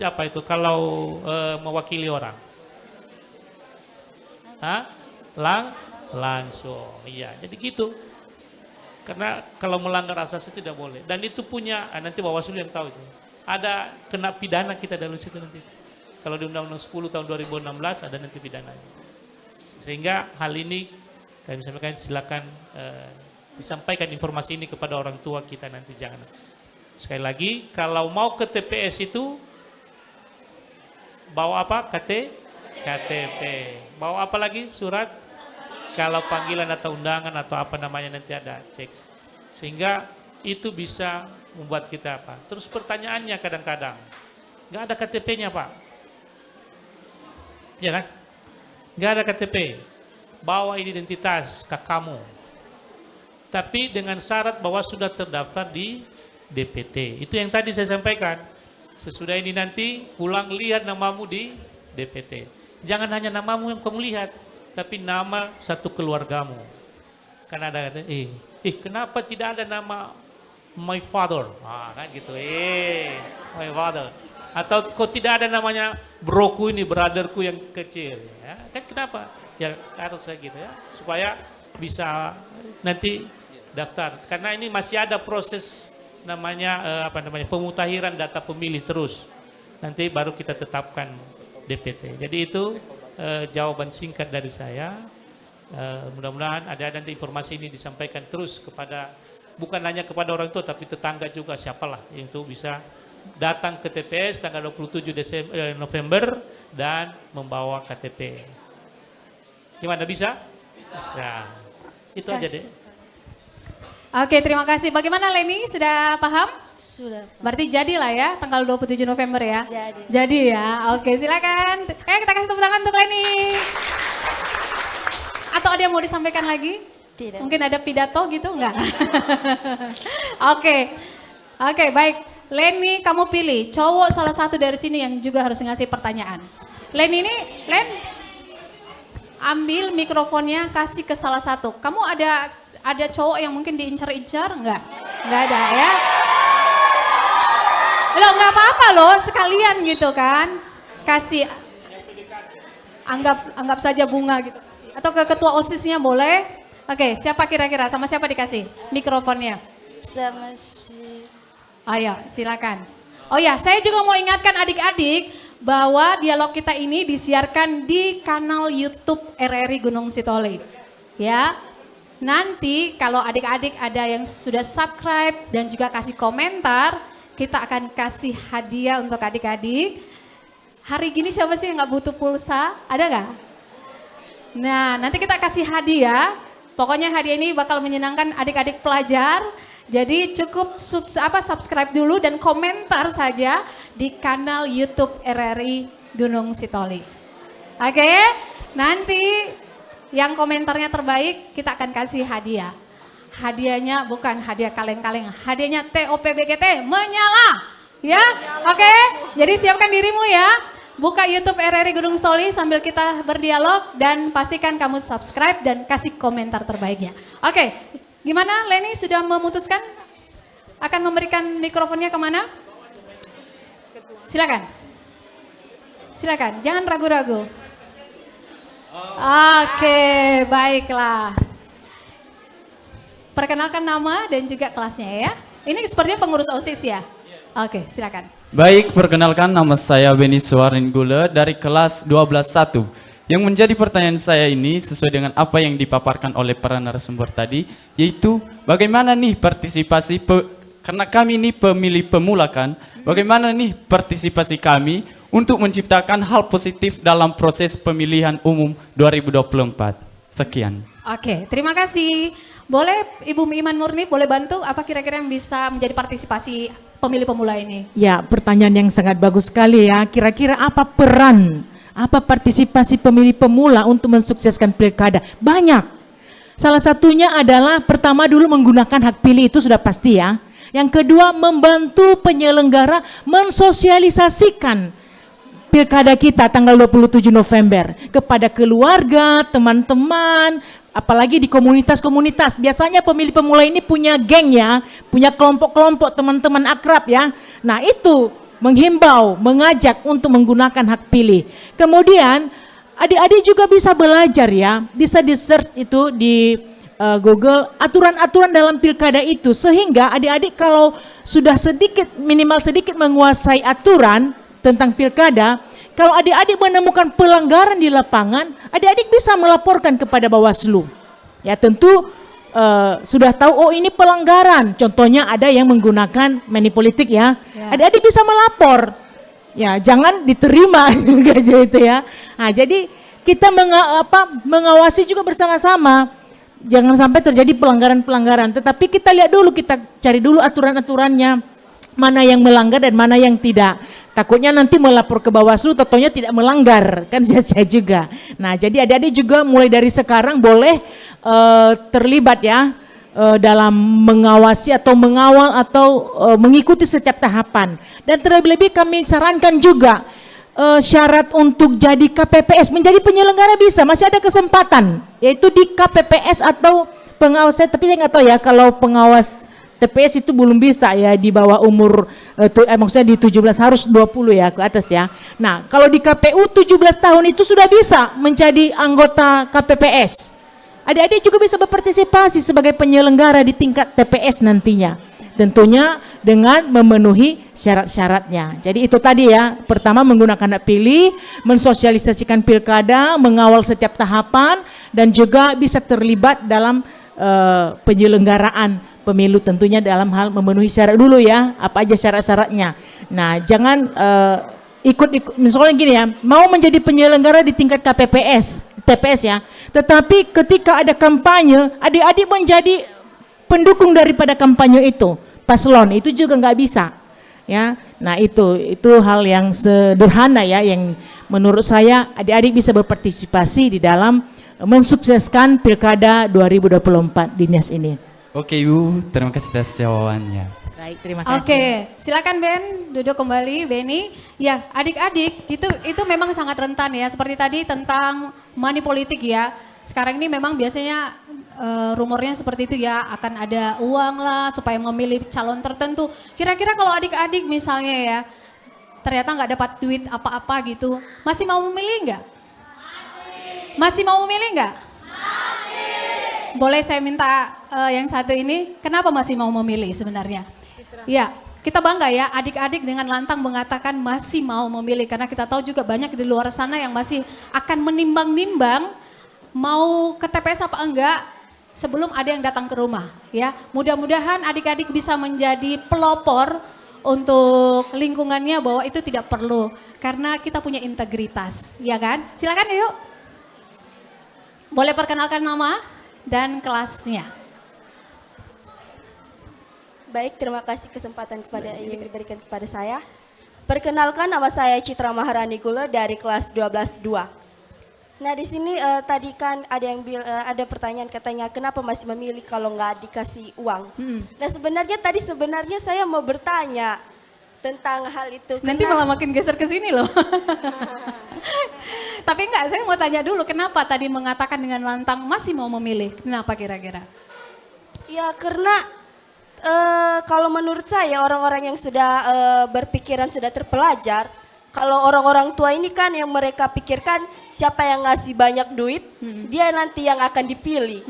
apa itu? Kalau mewakili orang? Hah? langsung. Iya, jadi gitu. Karena kalau melanggar asasi tidak boleh. Dan itu punya, nanti Bawaslu yang tahu itu. Ada kena pidana kita dalam situ nanti. Kalau di Undang-Undang 10 tahun 2016 ada nanti pidananya. Sehingga hal ini kami sampaikan silakan disampaikan informasi ini kepada orang tua kita nanti, jangan. Sekali lagi, kalau mau ke TPS itu bawa apa? KTP. Bawa apa lagi? Surat. Kalau panggilan atau undangan atau apa namanya nanti ada cek. Sehingga itu bisa membuat kita apa? Terus pertanyaannya kadang-kadang, nggak ada KTP-nya Pak. Ya kan? Nggak ada KTP. Bawa identitas kakakmu. Tapi dengan syarat bahwa sudah terdaftar di DPT. Itu yang tadi saya sampaikan. Sesudah ini nanti pulang lihat namamu di DPT. Jangan hanya namamu yang kamu lihat, tapi nama satu keluargamu. Karena ada kata, kenapa tidak ada nama my father? Kan gitu, my father. Atau kok tidak ada namanya broku ini, brotherku yang kecil. Ya, kan kenapa? Ya harus saya gitu ya, supaya bisa nanti daftar. Karena ini masih ada proses namanya pemutahiran data pemilih terus. Nanti baru kita tetapkan DPT. Jadi itu jawaban singkat dari saya. Mudah-mudahan ada nanti informasi ini disampaikan terus kepada, bukan hanya kepada orang tua tapi tetangga juga, siapalah yang itu bisa datang ke TPS tanggal 27 November dan membawa KTP. Gimana, bisa? Bisa. Itu aja deh. Oke, terima kasih. Bagaimana Leni, sudah paham? Sudah, Pak. Berarti jadilah ya tanggal 27 November ya? Jadi. Jadi ya, oke silakan. Kita kasih tepuk tangan untuk Leni. Atau ada yang mau disampaikan lagi? Tidak. Mungkin ada pidato gitu, enggak? Oke, baik. Leni, kamu pilih cowok salah satu dari sini yang juga harus ngasih pertanyaan. Len, ambil mikrofonnya, kasih ke salah satu. Kamu ada cowok yang mungkin diincar-incar? Enggak ada ya? Loh, nggak apa-apa loh, sekalian gitu kan. Kasih, anggap saja bunga gitu. Atau ke ketua OSIS-nya boleh. Oke, siapa kira-kira? Sama siapa dikasih mikrofonnya? Sama si... Ayo, silakan. Oh ya, saya juga mau ingatkan adik-adik bahwa dialog kita ini disiarkan di kanal YouTube RRI Gunung Sitoli. Ya, nanti kalau adik-adik ada yang sudah subscribe dan juga kasih komentar, kita akan kasih hadiah untuk adik-adik. Hari gini siapa sih yang nggak butuh pulsa? Ada nggak? Nah, nanti kita kasih hadiah. Pokoknya hadiah ini bakal menyenangkan adik-adik pelajar. Jadi cukup subscribe dulu dan komentar saja di kanal YouTube RRI Gunung Sitoli. Oke, nanti yang komentarnya terbaik kita akan kasih hadiah. Hadiahnya bukan hadiah kaleng-kaleng, hadiahnya TOPBGT menyala. Ya, oke. Jadi siapkan dirimu ya. Buka YouTube RRI Gunung Sitoli sambil kita berdialog dan pastikan kamu subscribe dan kasih komentar terbaiknya. Oke. Gimana Leni, sudah memutuskan akan memberikan mikrofonnya kemana? Silakan, jangan ragu-ragu. Oke, baiklah. Perkenalkan nama dan juga kelasnya ya. Ini sepertinya pengurus OSIS ya? Oke, silakan. Baik, perkenalkan nama saya Beni Suaringgula dari kelas 12.1. Yang menjadi pertanyaan saya ini sesuai dengan apa yang dipaparkan oleh para narasumber tadi, yaitu bagaimana nih partisipasi, karena kami ini pemilih pemula kan, bagaimana nih partisipasi kami untuk menciptakan hal positif dalam proses pemilihan umum 2024. Sekian. Oke, terima kasih. Boleh Ibu Iman Murni, boleh bantu apa kira-kira yang bisa menjadi partisipasi pemilih pemula ini? Ya, pertanyaan yang sangat bagus sekali ya. Kira-kira apa peran, apa partisipasi pemilih pemula untuk mensukseskan pilkada? Banyak. Salah satunya adalah pertama dulu menggunakan hak pilih, itu sudah pasti ya. Yang kedua, membantu penyelenggara mensosialisasikan pilkada kita tanggal 27 November kepada keluarga, teman-teman, apalagi di komunitas-komunitas. Biasanya pemilih pemula ini punya geng ya, punya kelompok-kelompok teman-teman akrab ya. Nah itu menghimbau, mengajak untuk menggunakan hak pilih. Kemudian adik-adik juga bisa belajar ya, bisa di search itu di Google aturan-aturan dalam pilkada itu, sehingga adik-adik kalau sudah sedikit minimal sedikit menguasai aturan tentang pilkada, kalau adik-adik menemukan pelanggaran di lapangan, adik-adik bisa melaporkan kepada Bawaslu. Ya tentu sudah tahu oh ini pelanggaran. Contohnya ada yang menggunakan money politik ya. Adik-adik bisa melapor. Ya, jangan diterima gitu ya. Nah, jadi kita mengawasi juga bersama-sama. Jangan sampai terjadi pelanggaran-pelanggaran. Tetapi kita lihat dulu, kita cari dulu aturan-aturannya. Mana yang melanggar dan mana yang tidak. Takutnya nanti melapor ke Bawaslu, totonya tidak melanggar, kan saya juga. Nah, jadi adik-adik juga mulai dari sekarang boleh terlibat ya dalam mengawasi atau mengawal atau mengikuti setiap tahapan. Dan terlebih-lebih kami sarankan juga syarat untuk jadi KPPS, menjadi penyelenggara bisa, masih ada kesempatan, yaitu di KPPS atau pengawas. Tapi saya nggak tahu ya kalau pengawas TPS itu belum bisa ya di bawah umur maksudnya di 17 harus 20 ya ke atas ya. Nah, kalau di KPU 17 tahun itu sudah bisa menjadi anggota KPPS. Adik-adik juga bisa berpartisipasi sebagai penyelenggara di tingkat TPS nantinya. Tentunya dengan memenuhi syarat-syaratnya. Jadi itu tadi ya, pertama menggunakan hak pilih, mensosialisasikan pilkada, mengawal setiap tahapan, dan juga bisa terlibat dalam penyelenggaraan pemilu tentunya dalam hal memenuhi syarat dulu ya, apa aja syarat-syaratnya. Nah, jangan ikut misalnya gini ya, mau menjadi penyelenggara di tingkat KPPS, TPS ya, tetapi ketika ada kampanye, adik-adik menjadi pendukung daripada kampanye itu, paslon, itu juga nggak bisa ya. Nah, itu hal yang sederhana ya, yang menurut saya adik-adik bisa berpartisipasi di dalam mensukseskan Pilkada 2024 di NIAS ini. Oke Ibu, terima kasih atas jawabannya. Baik, terima kasih. Oke, silakan Ben, duduk kembali Beni. Ya, adik-adik itu memang sangat rentan ya, seperti tadi tentang money politik ya. Sekarang ini memang biasanya rumornya seperti itu ya, akan ada uang lah supaya memilih calon tertentu. Kira-kira kalau adik-adik misalnya ya, ternyata nggak dapat duit apa-apa gitu, masih mau memilih nggak? Masih mau memilih nggak? Boleh saya minta yang satu ini, kenapa masih mau memilih sebenarnya? Ya, kita bangga ya adik-adik dengan lantang mengatakan masih mau memilih. Karena kita tahu juga banyak di luar sana yang masih akan menimbang-nimbang mau ke TPS apa enggak sebelum ada yang datang ke rumah. Ya, mudah-mudahan adik-adik bisa menjadi pelopor untuk lingkungannya bahwa itu tidak perlu. Karena kita punya integritas, ya kan? Silakan yuk. Boleh perkenalkan nama dan kelasnya. Baik, terima kasih kesempatan yang diberikan kepada saya. Perkenalkan, nama saya Citra Maharani Gula dari kelas 12-2. Nah, di sini tadi kan ada pertanyaan katanya kenapa masih memilih kalau nggak dikasih uang. Nah, sebenarnya saya mau bertanya tentang hal itu. Nanti malah makin geser ke sini loh. Tapi enggak, saya mau tanya dulu kenapa tadi mengatakan dengan lantang masih mau memilih? Kenapa kira-kira? Ya, karena kalau menurut saya orang-orang yang sudah berpikiran sudah terpelajar, kalau orang-orang tua ini kan yang mereka pikirkan siapa yang ngasih banyak duit, dia nanti yang akan dipilih.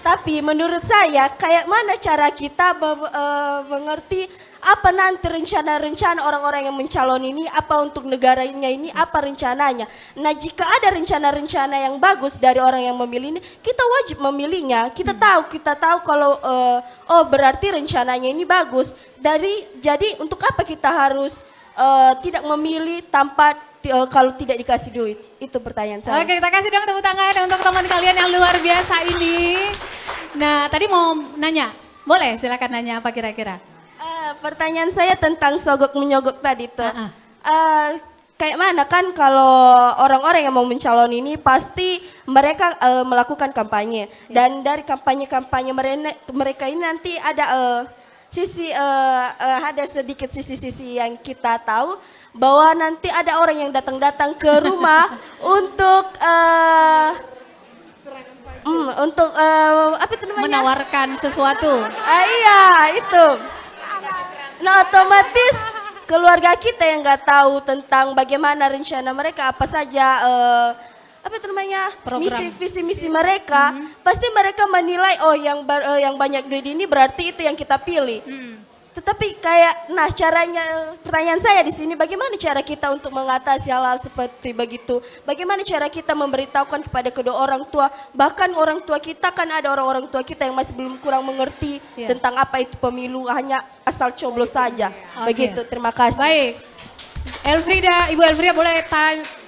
Tapi menurut saya kayak mana cara kita mengerti apa nanti rencana-rencana orang-orang yang mencalon ini, apa untuk negaranya ini, apa rencananya. Nah, jika ada rencana-rencana yang bagus dari orang yang memilih ini, kita wajib memilihnya. Kita tahu kalau berarti rencananya ini bagus. Jadi untuk apa kita harus tidak memilih tanpa kalau tidak dikasih duit? Itu pertanyaan saya. Oke, kita kasih dong tepuk tangan untuk teman kalian yang luar biasa ini. Nah, tadi mau nanya, boleh silakan nanya apa kira-kira? Pertanyaan saya tentang sogok menyogok tadi tuh. Kayak mana kan kalau orang-orang yang mau mencalon ini pasti mereka melakukan kampanye. Dan dari kampanye-kampanye mereka ini nanti ada ada sedikit sisi-sisi yang kita tahu bahwa nanti ada orang yang datang-datang ke rumah untuk apa itu namanya? Menawarkan sesuatu. Iya, itu. Nah, otomatis keluarga kita yang nggak tahu tentang bagaimana rencana mereka, apa saja apa itu namanya Program. visi misi mereka, pasti mereka menilai oh yang banyak duit ini berarti itu yang kita pilih. Tetapi kayak, nah caranya, pertanyaan saya di sini, bagaimana cara kita untuk mengatasi hal-hal seperti begitu? Bagaimana cara kita memberitahukan kepada kedua orang tua, bahkan orang tua kita kan ada orang-orang tua kita yang masih belum kurang mengerti tentang apa itu pemilu, hanya asal coblos saja. Begitu, terima kasih. Baik. Elfrida, Ibu Elfrida boleh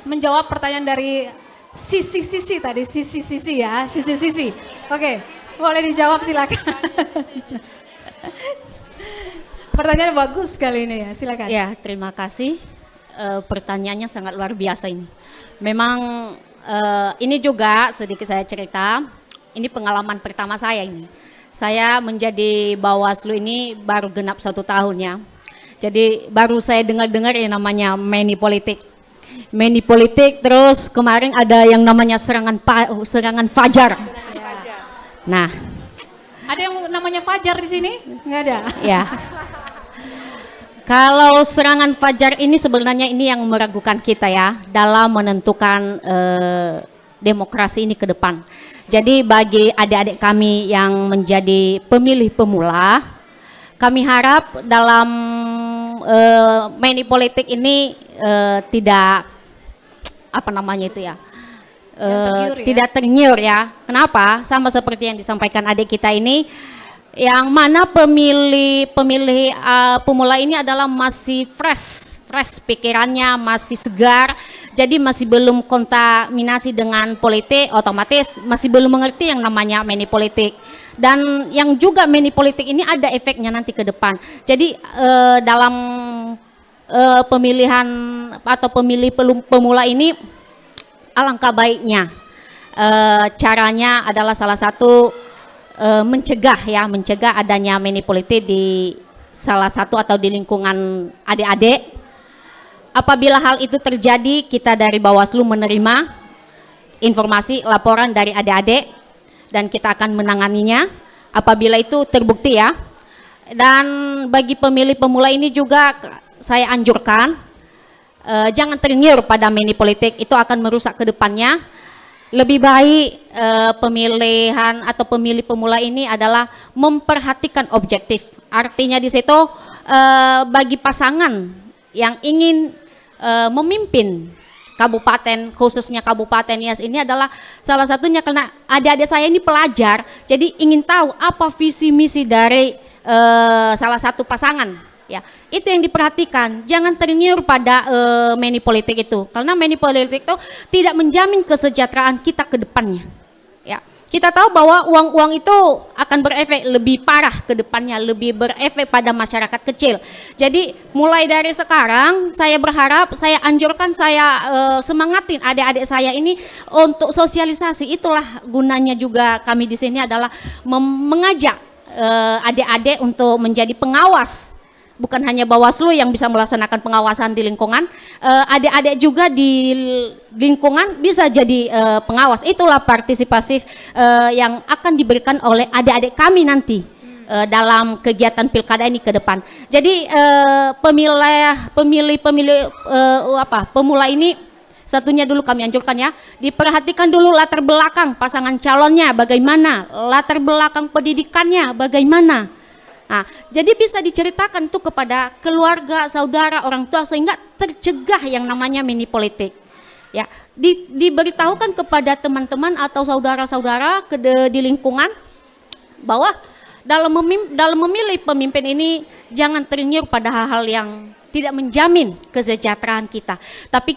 menjawab pertanyaan dari sisi tadi, sisi ya, sisi. Oke, boleh dijawab silakan. Pertanyaan bagus sekali ini ya, silakan. Ya, terima kasih. Pertanyaannya sangat luar biasa ini. Memang ini juga sedikit saya cerita, ini pengalaman pertama saya ini. Saya menjadi Bawaslu ini baru genap 1 tahun ya. Jadi baru saya dengar yang namanya money politik, terus kemarin ada yang namanya serangan fajar. Nah, Ada yang namanya Fajar di sini? Nggak ada? ya. Kalau serangan fajar ini sebenarnya ini yang meragukan kita ya dalam menentukan demokrasi ini ke depan. Jadi bagi adik-adik kami yang menjadi pemilih pemula, kami harap dalam money politik ini tidak apa namanya itu ya, tidak tergiur ya. Kenapa? Sama seperti yang disampaikan adik kita ini, yang mana pemilih pemula ini adalah masih fresh pikirannya, masih segar, jadi masih belum kontaminasi dengan politik, otomatis masih belum mengerti yang namanya money politik. Dan yang juga money politik ini ada efeknya nanti ke depan. Jadi dalam pemilihan atau pemilih pemula ini, alangkah baiknya caranya adalah salah satu mencegah adanya money politik di salah satu atau di lingkungan adik-adik. Apabila hal itu terjadi, kita dari Bawaslu menerima informasi laporan dari adik-adik dan kita akan menanganinya apabila itu terbukti ya. Dan bagi pemilih pemula ini juga saya anjurkan jangan tergiur pada money politik, itu akan merusak ke depannya. Lebih baik pemilihan atau pemilih pemula ini adalah memperhatikan objektif. Artinya di situ bagi pasangan yang ingin memimpin kabupaten, khususnya Kabupaten Nias ini adalah salah satunya karena adik-adik saya ini pelajar, jadi ingin tahu apa visi misi dari salah satu pasangan. Ya, itu yang diperhatikan. Jangan tergiur pada money politik itu, karena money politik itu tidak menjamin kesejahteraan kita ke depannya. Ya, kita tahu bahwa uang-uang itu akan berefek lebih parah ke depannya, lebih berefek pada masyarakat kecil. Jadi mulai dari sekarang saya berharap, saya anjurkan, saya semangatin adik-adik saya ini untuk sosialisasi. Itulah gunanya juga kami di sini adalah mengajak adik-adik untuk menjadi pengawas. Bukan hanya Bawaslu yang bisa melaksanakan pengawasan di lingkungan, adik-adik juga di lingkungan bisa jadi pengawas. Itulah partisipasif yang akan diberikan oleh adik-adik kami nanti dalam kegiatan pilkada ini ke depan. Jadi pemilih pemula ini satunya dulu kami anjurkan ya, diperhatikan dulu latar belakang pasangan calonnya bagaimana, latar belakang pendidikannya bagaimana. Nah, jadi bisa diceritakan tuh kepada keluarga, saudara, orang tua sehingga tercegah yang namanya money politik. Ya, diberitahukan kepada teman-teman atau saudara-saudara di lingkungan bahwa dalam memilih pemimpin ini jangan tergiur pada hal-hal yang tidak menjamin kesejahteraan kita. Tapi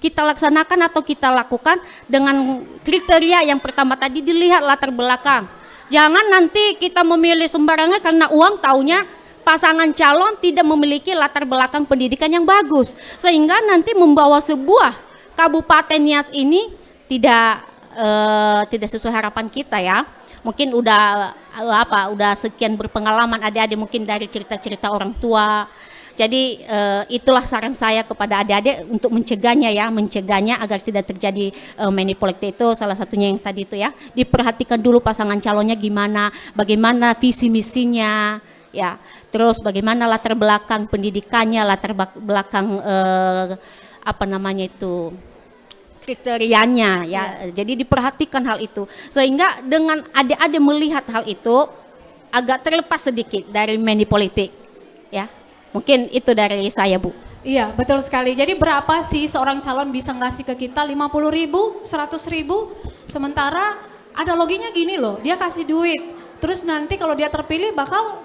kita laksanakan atau kita lakukan dengan kriteria yang pertama tadi, dilihat latar belakang. Jangan nanti kita memilih sembarangan karena uang, taunya pasangan calon tidak memiliki latar belakang pendidikan yang bagus, sehingga nanti membawa sebuah Kabupaten Nias ini tidak sesuai harapan kita ya. Mungkin udah sekian berpengalaman adik-adik mungkin dari cerita-cerita orang tua. Jadi itulah saran saya kepada adik-adik untuk mencegahnya agar tidak terjadi money politik. Itu salah satunya yang tadi itu ya, diperhatikan dulu pasangan calonnya gimana, bagaimana visi misinya ya, terus bagaimana latar belakang pendidikannya, latar belakang kriterianya ya. Jadi diperhatikan hal itu. Sehingga dengan adik-adik melihat hal itu agak terlepas sedikit dari manipolitik ya. Mungkin itu dari saya, Bu. Iya, betul sekali. Jadi berapa sih seorang calon bisa ngasih ke kita? 50.000, 100.000? Sementara ada loginya gini loh, dia kasih duit. Terus nanti kalau dia terpilih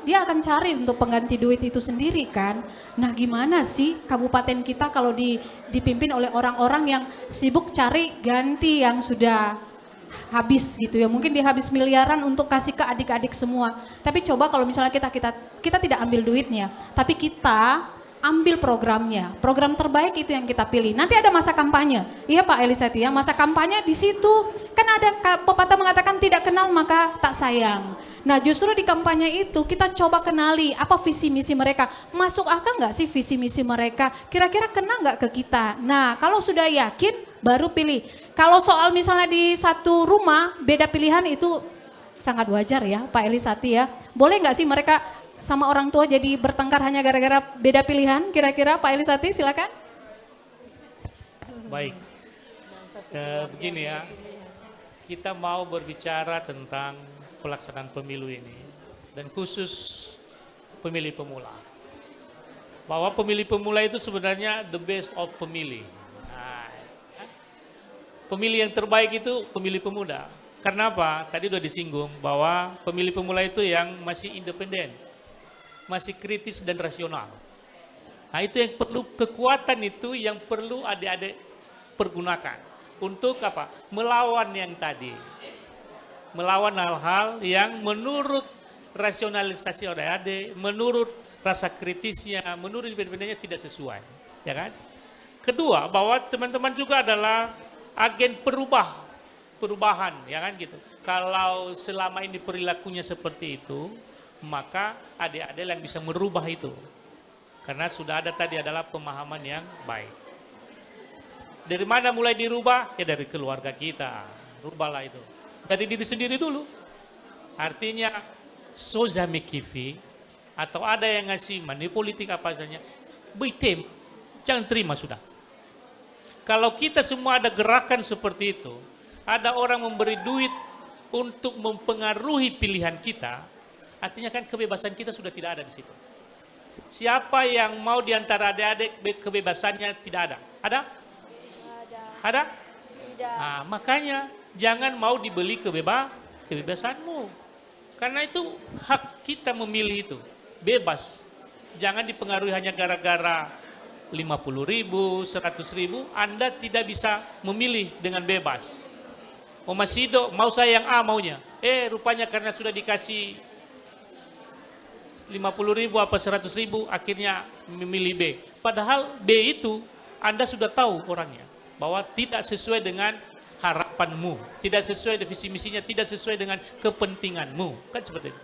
dia akan cari untuk pengganti duit itu sendiri kan. Nah gimana sih kabupaten kita kalau dipimpin oleh orang-orang yang sibuk cari ganti yang sudah habis gitu ya. Mungkin dia habis miliaran untuk kasih ke adik-adik semua. Tapi coba kalau misalnya kita tidak ambil duitnya, tapi kita ambil programnya. Program terbaik itu yang kita pilih. Nanti ada masa kampanye. Iya Pak Elisati ya, masa kampanye di situ kan ada pepatah mengatakan tidak kenal maka tak sayang. Nah justru di kampanye itu kita coba kenali apa visi misi mereka. Masuk akal nggak sih visi misi mereka? Kira-kira kena nggak ke kita? Nah kalau sudah yakin baru pilih. Kalau soal misalnya di satu rumah beda pilihan itu sangat wajar ya Pak Elisati ya. Boleh nggak sih mereka sama orang tua jadi bertengkar hanya gara-gara beda pilihan? Kira-kira Pak Elisati silakan. Baik, begini ya, kita mau berbicara tentang pelaksanaan pemilu ini dan khusus pemilih pemula. Bahwa pemilih pemula itu sebenarnya the best of pemilih. Nah, pemilih yang terbaik itu pemilih pemuda. Karena apa? Tadi sudah disinggung bahwa pemilih pemula itu yang masih independen, masih kritis dan rasional. Nah itu yang perlu, kekuatan itu yang perlu adik-adik pergunakan. Untuk apa? Melawan yang tadi. Melawan hal-hal yang menurut rasionalisasi adik-adik, menurut rasa kritisnya, menurut independennya tidak sesuai. Ya kan? Kedua, bahwa teman-teman juga adalah agen perubahan, ya kan gitu. Kalau selama ini perilakunya seperti itu, maka adik-adik yang bisa merubah itu. Karena sudah ada tadi adalah pemahaman yang baik. Dari mana mulai dirubah? Ya dari keluarga kita. Rubahlah itu. Dari diri sendiri dulu. Artinya soza mekifi atau ada yang ngasih money politik apa saja. Bitem, jangan terima sudah. Kalau kita semua ada gerakan seperti itu, ada orang memberi duit untuk mempengaruhi pilihan kita, artinya kan kebebasan kita sudah tidak ada di situ. Siapa yang mau diantara adik-adik kebebasannya tidak ada? Ada? Ada? Tidak. Nah, makanya jangan mau dibeli kebebasanmu. Karena itu hak kita memilih itu. Bebas. Jangan dipengaruhi hanya gara-gara 50.000, 100.000, Anda tidak bisa memilih dengan bebas. Oh Mas Sido, mau saya yang A maunya. Rupanya karena sudah dikasih 50.000 apa 100.000 akhirnya memilih B. Padahal B itu Anda sudah tahu orangnya bahwa tidak sesuai dengan harapanmu, tidak sesuai dengan visi misinya, tidak sesuai dengan kepentinganmu, kan seperti itu.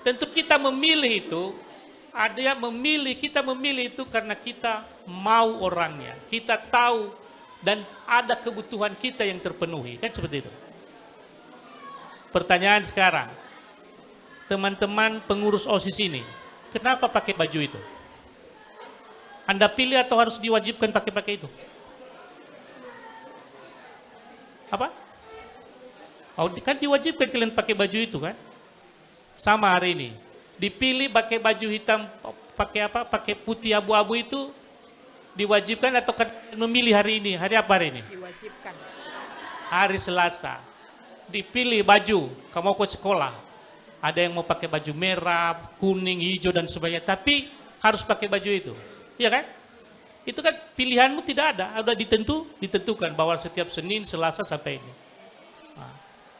Tentu kita memilih itu, ada yang memilih, kita memilih itu karena kita mau orangnya, kita tahu dan ada kebutuhan kita yang terpenuhi, kan seperti itu. Pertanyaan sekarang, teman-teman pengurus OSIS ini, kenapa pakai baju itu? Anda pilih atau harus diwajibkan pakai itu? Apa? Oh, kan diwajibkan kalian pakai baju itu kan? Sama hari ini. Dipilih pakai baju hitam, pakai apa? Pakai putih abu-abu itu diwajibkan atau kan memilih hari ini? Hari apa hari ini? Diwajibkan. Hari Selasa. Dipilih baju, kamu mau ke sekolah. Ada yang mau pakai baju merah, kuning, hijau dan sebagainya. Tapi harus pakai baju itu. Iya kan? Itu kan pilihanmu tidak ada. Sudah ditentukan bahwa setiap Senin, Selasa sampai ini. Nah,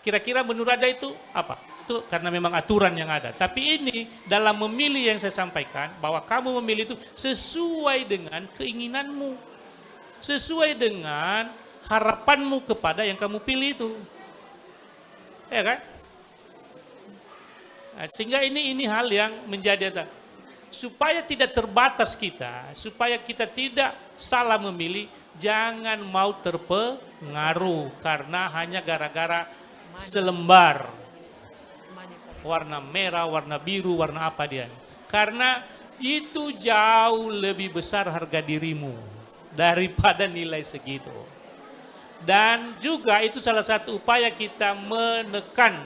kira-kira menurut Anda itu apa? Itu karena memang aturan yang ada. Tapi ini dalam memilih yang saya sampaikan, bahwa kamu memilih itu sesuai dengan keinginanmu. Sesuai dengan harapanmu kepada yang kamu pilih itu. Ya kan? Nah, sehingga ini hal yang menjadi supaya tidak terbatas kita, supaya kita tidak salah memilih, jangan mau terpengaruh karena hanya gara-gara selembar warna merah, warna biru, warna apa dia. Karena itu jauh lebih besar harga dirimu daripada nilai segitu. Dan juga itu salah satu upaya kita menekan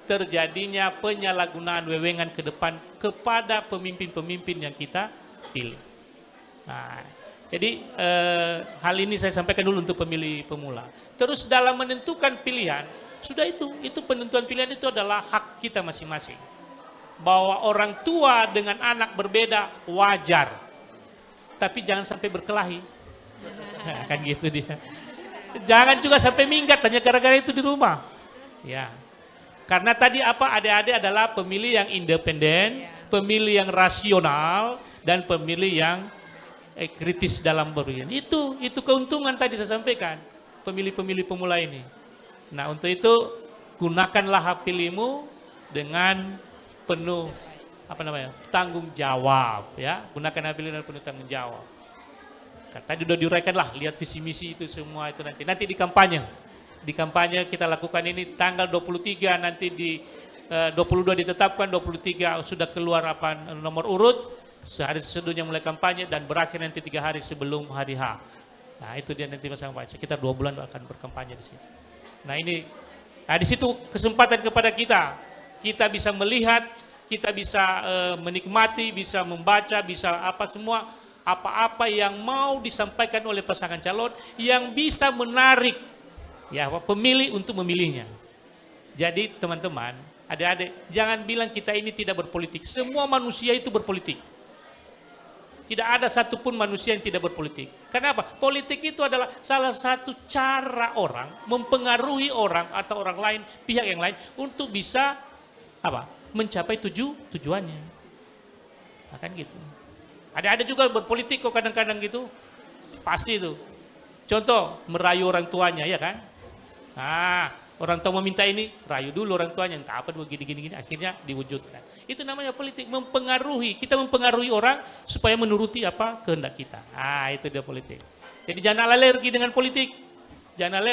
terjadinya penyalahgunaan wewenang ke depan kepada pemimpin-pemimpin yang kita pilih. Nah, jadi hal ini saya sampaikan dulu untuk pemilih pemula. Terus dalam menentukan pilihan, sudah itu penentuan pilihan itu adalah hak kita masing-masing. Bahwa orang tua dengan anak berbeda wajar, tapi jangan sampai berkelahi. Nah, kan gitu dia. Jangan juga sampai minggat hanya gara-gara itu di rumah. Ya. Karena tadi apa, adik-adik adalah pemilih yang independen, pemilih yang rasional, dan pemilih yang kritis dalam berpikir. Itu keuntungan tadi saya sampaikan, pemilih-pemilih pemula ini. Nah, untuk itu gunakanlah hak pilihmu dengan penuh tanggung jawab, ya. Gunakan hak pilih dengan penuh tanggung jawab. Tadi sudah diuraikan lah, lihat visi misi itu semua itu nanti di kampanye. Di kampanye kita lakukan ini tanggal 23, nanti di 22 ditetapkan, 23 sudah keluar nomor urut, sehari sebelumnya mulai kampanye dan berakhir nanti 3 hari sebelum hari H. Nah, itu dia nanti masa kampanye, sekitar 2 bulan akan berkampanye di sini. Nah, di situ kesempatan kepada kita bisa melihat, kita bisa menikmati, bisa membaca, bisa apa-apa yang mau disampaikan oleh pasangan calon yang bisa menarik ya pemilih untuk memilihnya. Jadi teman-teman, adik-adik, jangan bilang kita ini tidak berpolitik. Semua manusia itu berpolitik. Tidak ada satupun manusia yang tidak berpolitik. Kenapa? Politik itu adalah salah satu cara orang mempengaruhi orang atau orang lain, pihak yang lain untuk bisa mencapai tujuannya. Nah, kan gitu. Ada juga berpolitik kok kadang-kadang gitu. Pasti itu. Contoh, merayu orang tuanya, ya kan? Nah, orang tua meminta ini, rayu dulu orang tuanya, entah apa gini, akhirnya diwujudkan. Itu namanya politik, kita mempengaruhi orang supaya menuruti apa kehendak kita. Ah, itu dia politik. Jadi jangan alergi dengan politik. Jangan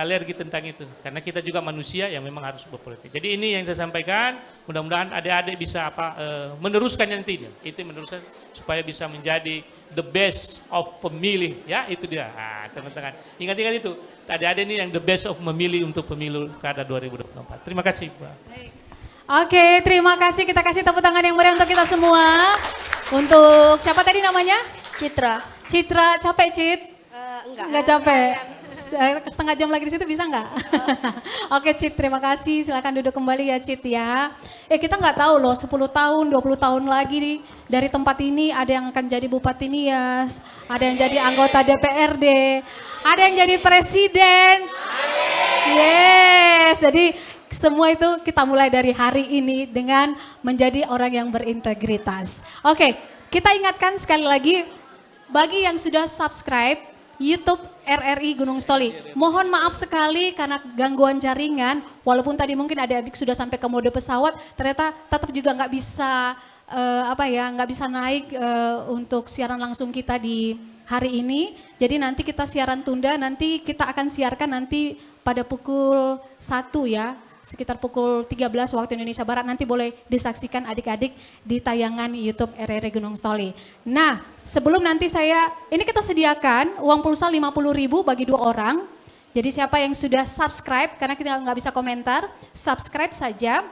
alergi tentang itu, karena kita juga manusia yang memang harus berpolitik. Jadi ini yang saya sampaikan, mudah-mudahan adik-adik bisa meneruskan nantinya. Itu meneruskan supaya bisa menjadi the best of pemilih, ya itu dia. Teman-teman, ingat-ingat itu, adik-adik ini yang the best of memilih untuk pemilu kada 2024. Terima kasih, Pak. Oke, terima kasih. Kita kasih tepuk tangan yang meriah untuk kita semua. Untuk siapa tadi namanya? Citra. Citra, capek Cit? Enggak capek. Setengah jam lagi di situ bisa nggak? Oke Cit, terima kasih. Silakan duduk kembali ya Cit ya. Kita nggak tahu loh 10 tahun, 20 tahun lagi nih, dari tempat ini ada yang akan jadi Bupati Nias, ada yang jadi anggota DPRD, ada yang jadi presiden. Yes, jadi semua itu kita mulai dari hari ini dengan menjadi orang yang berintegritas. Oke, kita ingatkan sekali lagi bagi yang sudah subscribe YouTube RRI Gunung Stoli. Mohon maaf sekali karena gangguan jaringan, walaupun tadi mungkin adik-adik sudah sampai ke mode pesawat, ternyata tetap juga nggak bisa nggak bisa naik untuk siaran langsung kita di hari ini. Jadi nanti kita siaran tunda, nanti kita akan siarkan nanti pada pukul 1 ya. Sekitar pukul 13 waktu Indonesia Barat, nanti boleh disaksikan adik-adik di tayangan YouTube RRI Gunung Stoli. Nah, sebelum nanti ini kita sediakan uang pulsa 50.000 bagi 2 orang. Jadi siapa yang sudah subscribe, karena kita nggak bisa komentar, subscribe saja.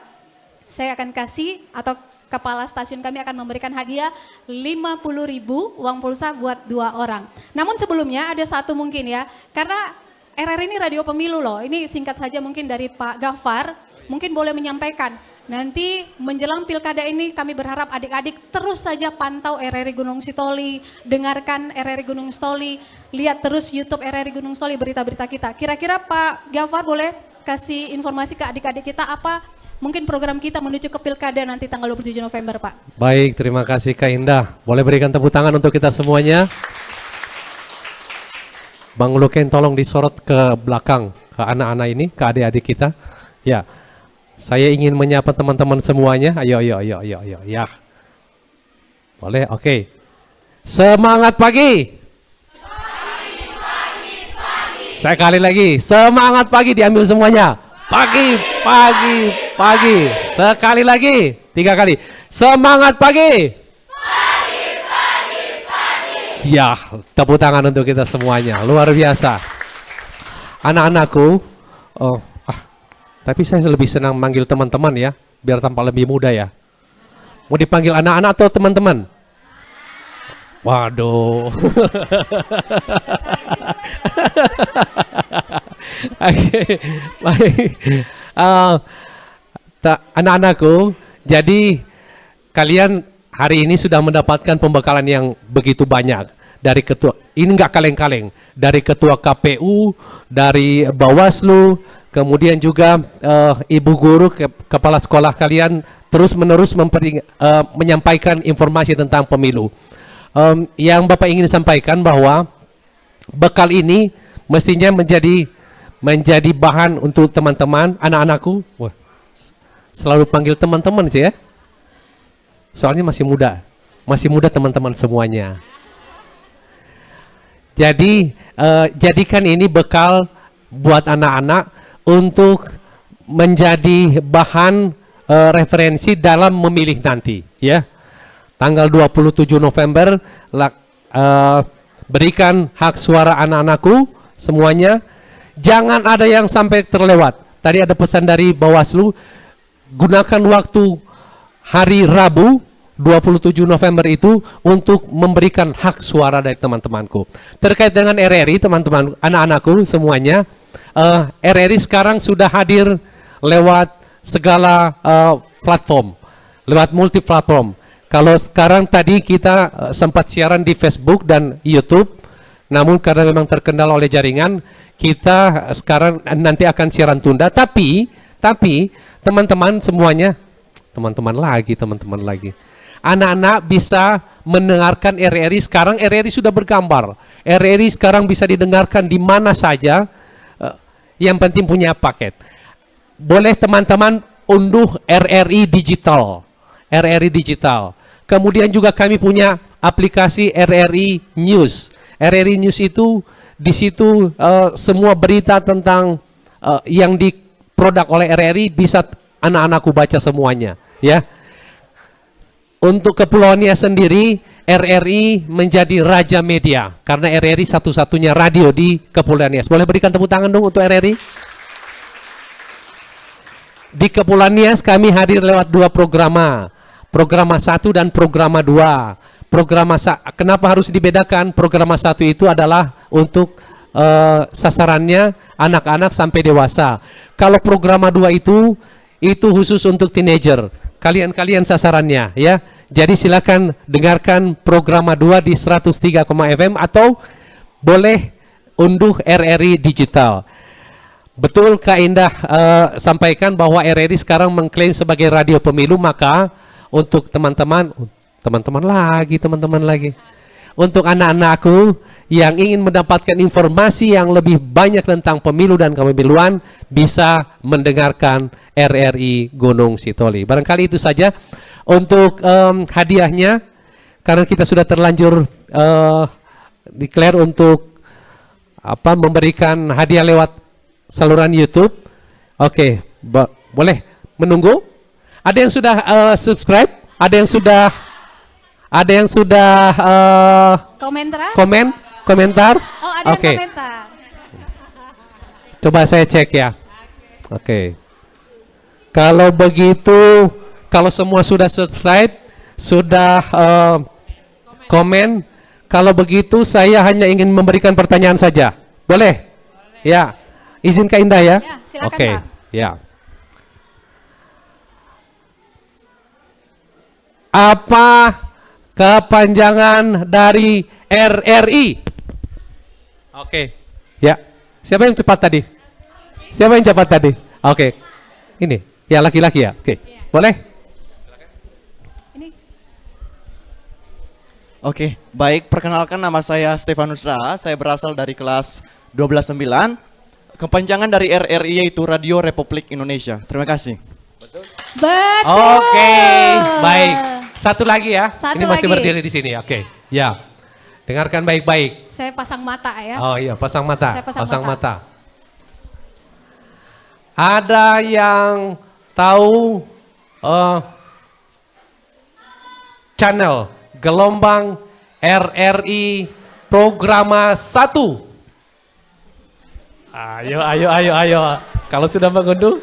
Saya akan kasih atau kepala stasiun kami akan memberikan hadiah 50.000 uang pulsa buat 2 orang. Namun sebelumnya ada satu mungkin ya, karena RRI ini radio pemilu loh, ini singkat saja mungkin dari Pak Gafar, mungkin boleh menyampaikan. Nanti menjelang pilkada ini kami berharap adik-adik terus saja pantau RRI Gunung Stoli, dengarkan RRI Gunung Stoli, lihat terus YouTube RRI Gunung Stoli berita-berita kita. Kira-kira Pak Gafar boleh kasih informasi ke adik-adik kita apa mungkin program kita menuju ke pilkada nanti tanggal 27 November Pak. Baik, terima kasih Kak Indah. Boleh berikan tepuk tangan untuk kita semuanya. Bang Luken tolong disorot ke belakang, ke anak-anak ini, ke adik-adik kita. Ya, saya ingin menyapa teman-teman semuanya. Ayo, ya. Boleh, oke. Semangat pagi. Pagi. Sekali lagi, semangat pagi diambil semuanya. Pagi. Sekali lagi, 3 kali. Semangat pagi. Pagi. Ya, tepuk tangan untuk kita semuanya. Luar biasa. Anak-anakku, tapi saya lebih senang manggil teman-teman ya, biar tampak lebih muda ya. Mau dipanggil anak-anak atau teman-teman? Waduh. Oke, baik. Anak-anakku, jadi kalian hari ini sudah mendapatkan pembekalan yang begitu banyak dari ketua, ini nggak kaleng-kaleng, dari ketua KPU, dari Bawaslu, kemudian juga ibu guru, kepala sekolah kalian terus-menerus menyampaikan informasi tentang pemilu. Yang Bapak ingin sampaikan bahwa bekal ini mestinya menjadi bahan untuk teman-teman, anak-anakku. Wah, selalu panggil teman-teman sih ya. Soalnya masih muda teman-teman semuanya. Jadi jadikan ini bekal buat anak-anak untuk menjadi bahan referensi dalam memilih nanti, ya. Tanggal 27 November berikan hak suara anak-anakku semuanya. Jangan ada yang sampai terlewat. Tadi ada pesan dari Bawaslu, gunakan waktu hari Rabu 27 November itu untuk memberikan hak suara dari teman-temanku. Terkait dengan RRI, teman-teman, anak-anakku semuanya, RRI sekarang sudah hadir lewat segala platform, lewat multi platform. Kalau sekarang tadi kita sempat siaran di Facebook dan YouTube, namun karena memang terkendala oleh jaringan, kita sekarang nanti akan siaran tunda. Tapi teman-teman semuanya, teman-teman lagi, anak-anak bisa mendengarkan RRI sekarang. RRI sudah bergambar. RRI sekarang bisa didengarkan di mana saja. Yang penting punya paket. Boleh teman-teman unduh RRI digital. RRI digital. Kemudian juga kami punya aplikasi RRI News. RRI News itu di situ semua berita tentang yang diproduk oleh RRI bisa anak-anakku baca semuanya, ya. Untuk Kepulauan Nias sendiri, RRI menjadi raja media karena RRI satu-satunya radio di Kepulauan Nias. Boleh berikan tepuk tangan dong untuk RRI? Di Kepulauan Nias kami hadir lewat 2 programa. Programa 1 dan programa 2. Kenapa harus dibedakan? Programa 1 itu adalah untuk sasarannya anak-anak sampai dewasa. Kalau programa 2 itu khusus untuk teenager. Kalian sasarannya, ya. Jadi silakan dengarkan programa 2 di 103,FM atau boleh unduh RRI digital. Betul Kak Indah sampaikan bahwa RRI sekarang mengklaim sebagai radio pemilu, maka untuk teman-teman lagi. Untuk anak-anakku yang ingin mendapatkan informasi yang lebih banyak tentang pemilu dan kepemiluan, bisa mendengarkan RRI Gunung Sitoli. Barangkali itu saja untuk hadiahnya, karena kita sudah terlanjur declare untuk memberikan hadiah lewat saluran YouTube. Oke, boleh menunggu. Ada yang sudah subscribe? Ada yang sudah komentar? Oh, ada yang komentar. Coba saya cek ya. Oke. Kalau begitu, kalau semua sudah subscribe, sudah komen, kalau begitu saya hanya ingin memberikan pertanyaan saja. Boleh? Ya. Izin Kak Indah ya? Ya, silakan Oke. Pak. Ya. Apa kepanjangan dari RRI? Oke. Ya. Siapa yang cepat tadi? Oke. Ini. Ya, laki-laki ya. Oke. Boleh? Oke, baik. Perkenalkan, nama saya Stefanus Raha. Saya berasal dari kelas 12-9. Kepanjangan dari RRI yaitu Radio Republik Indonesia. Terima kasih. Betul. Oke, baik. Satu lagi ya. Satu Ini masih lagi. berdiri di sini. Oke. Ya. Dengarkan baik-baik. Saya pasang mata ya. Oh iya, pasang mata. Saya pasang mata. Ada yang tahu channel gelombang RRI Programa 1. Ayo. Kalau sudah mengunduh,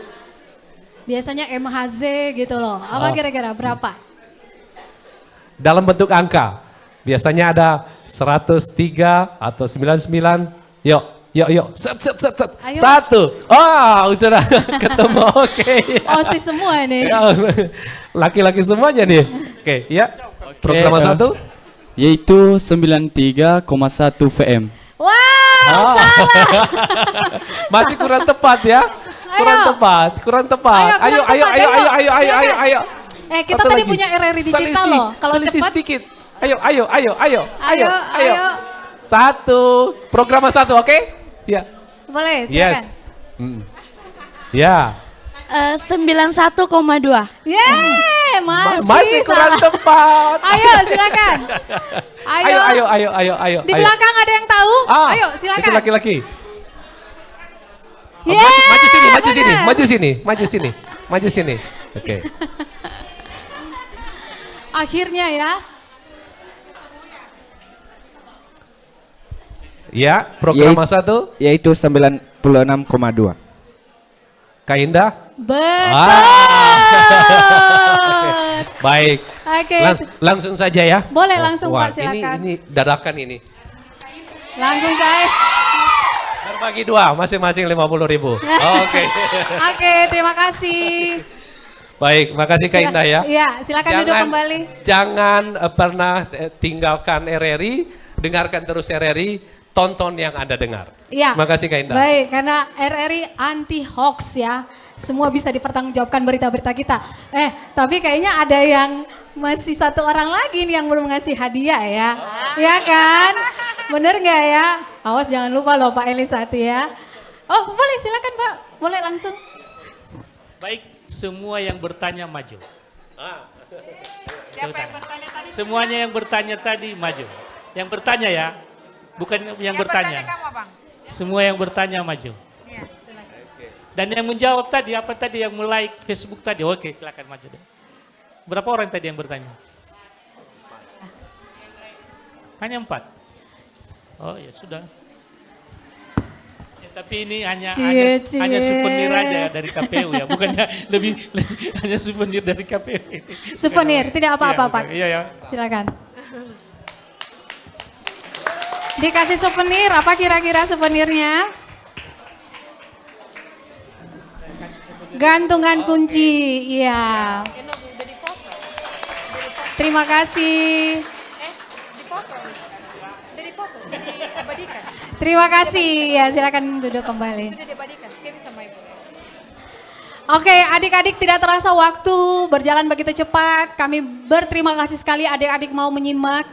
Biasanya MHZ gitu loh. Apa kira-kira berapa? dalam bentuk angka. Biasanya ada 103 atau 99. Yuk. Set. Ayo. 1. Oh, sudah ketemu. Oke. Osis semua nih. Ya, laki-laki semuanya nih. Oke, ya. Programa 1. Yaitu 93,1 VM. Wow, salah. Masih kurang tepat ya. Kurang tepat. Ayo. Kita Satu tadi lagi. punya RRI digital Selisih, loh. Kalau selisih cepat, sedikit. Ayo. Ayo. 1. Programa 1, oke? Ya. boleh silakan. Yes. Ya. 91,2. Yeay, Masih kurang salah. tepat. Ayo silakan. Ayo. Di belakang ada yang tahu? Ayo Itu silakan. laki-laki. Yeay, Maju sini. Oke. Akhirnya ya. Ya, programa 1. Yaitu 96,2. Kak Indah. Betul. Baik. Oke. Langsung saja ya. Boleh langsung Wah, Pak, silakan. Ini dadakan ini. Langsung saya. Berbagi 2, masing-masing 50.000. Oke. Oke, terima kasih. Baik, makasih Kak Indah ya. Iya, silakan duduk kembali. Jangan pernah tinggalkan RRI, dengarkan terus RRI, tonton yang Anda dengar. Iya. Makasih Kak Indah. Baik, karena RRI anti hoax ya. Semua bisa dipertanggungjawabkan berita-berita kita. Tapi kayaknya ada yang masih satu orang lagi nih yang belum ngasih hadiah ya. Ya kan? Bener nggak ya? Awas jangan lupa loh Pak Elisati ya. Oh boleh silakan Pak, boleh langsung. Baik, semua yang bertanya maju. Siapa yang bertanya tadi? Semuanya yang bertanya tadi maju. Yang bertanya ya, bukan yang bertanya. Semua yang bertanya maju. Dan yang menjawab tadi, apa tadi yang like Facebook tadi? Oke, silakan maju deh. Berapa orang tadi yang bertanya? Hanya 4. Oh ya sudah. Ya, tapi ini hanya souvenir aja dari KPU ya, bukannya lebih hanya souvenir dari KPU ini. Souvenir, tidak apa-apa Iya, Pak. Iya. Silakan. Dikasih souvenir, apa kira-kira souvenirnya? Gantungan kunci, iya. Terima kasih. Terima kasih, ya silakan duduk kembali. Oke, adik-adik tidak terasa waktu berjalan begitu cepat. Kami berterima kasih sekali adik-adik mau menyimak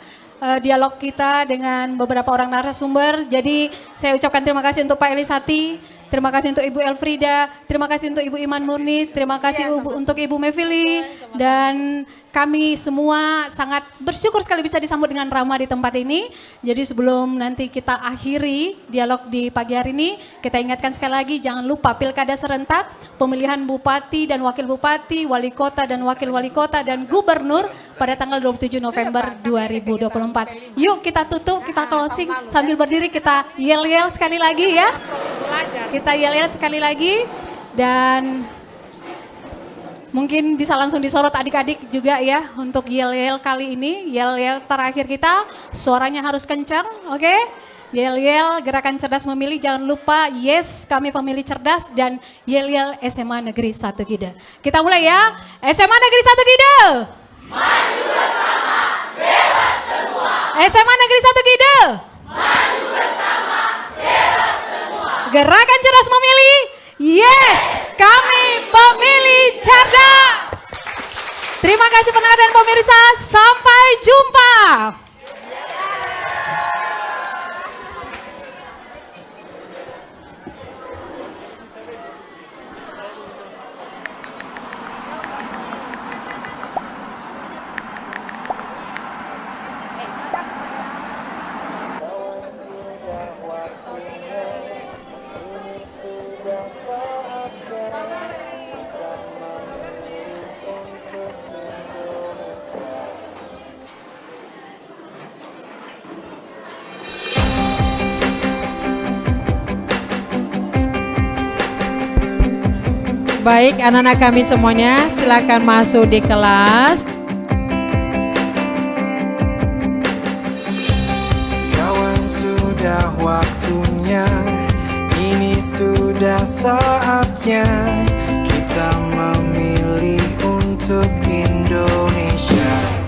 dialog kita dengan beberapa orang narasumber. Jadi saya ucapkan terima kasih untuk Pak Elisati. Terima kasih untuk Ibu Elfrida, terima kasih untuk Ibu Iman Murni, terima kasih untuk Ibu Mevili, dan kami semua sangat bersyukur sekali bisa disambut dengan ramah di tempat ini. Jadi sebelum nanti kita akhiri dialog di pagi hari ini, kita ingatkan sekali lagi jangan lupa pilkada serentak, pemilihan bupati dan wakil bupati, wali kota dan wakil wali kota, dan gubernur pada tanggal 27 November 2024. Yuk kita tutup, kita closing sambil berdiri kita yel-yel sekali lagi ya. Kita yel-yel sekali lagi dan mungkin bisa langsung disorot adik-adik juga ya untuk yel-yel kali ini, yel-yel terakhir kita, suaranya harus kencang, oke? Yel-yel Gerakan Cerdas Memilih, jangan lupa yes kami pemilih cerdas, dan yel-yel SMA Negeri 1 Gide. Kita mulai ya, SMA Negeri 1 Gide. Maju bersama, bebas semua. SMA Negeri 1 Gide. Maju bersama, bebas semua. Gerakan Cerdas Memilih, yes kami pemilih cerdas. Terima kasih pendengar dan pemirsa, sampai jumpa. Baik, anak-anak kami semuanya, silakan masuk di kelas. Kawan, sudah waktunya, ini sudah saatnya kita memilih untuk Indonesia.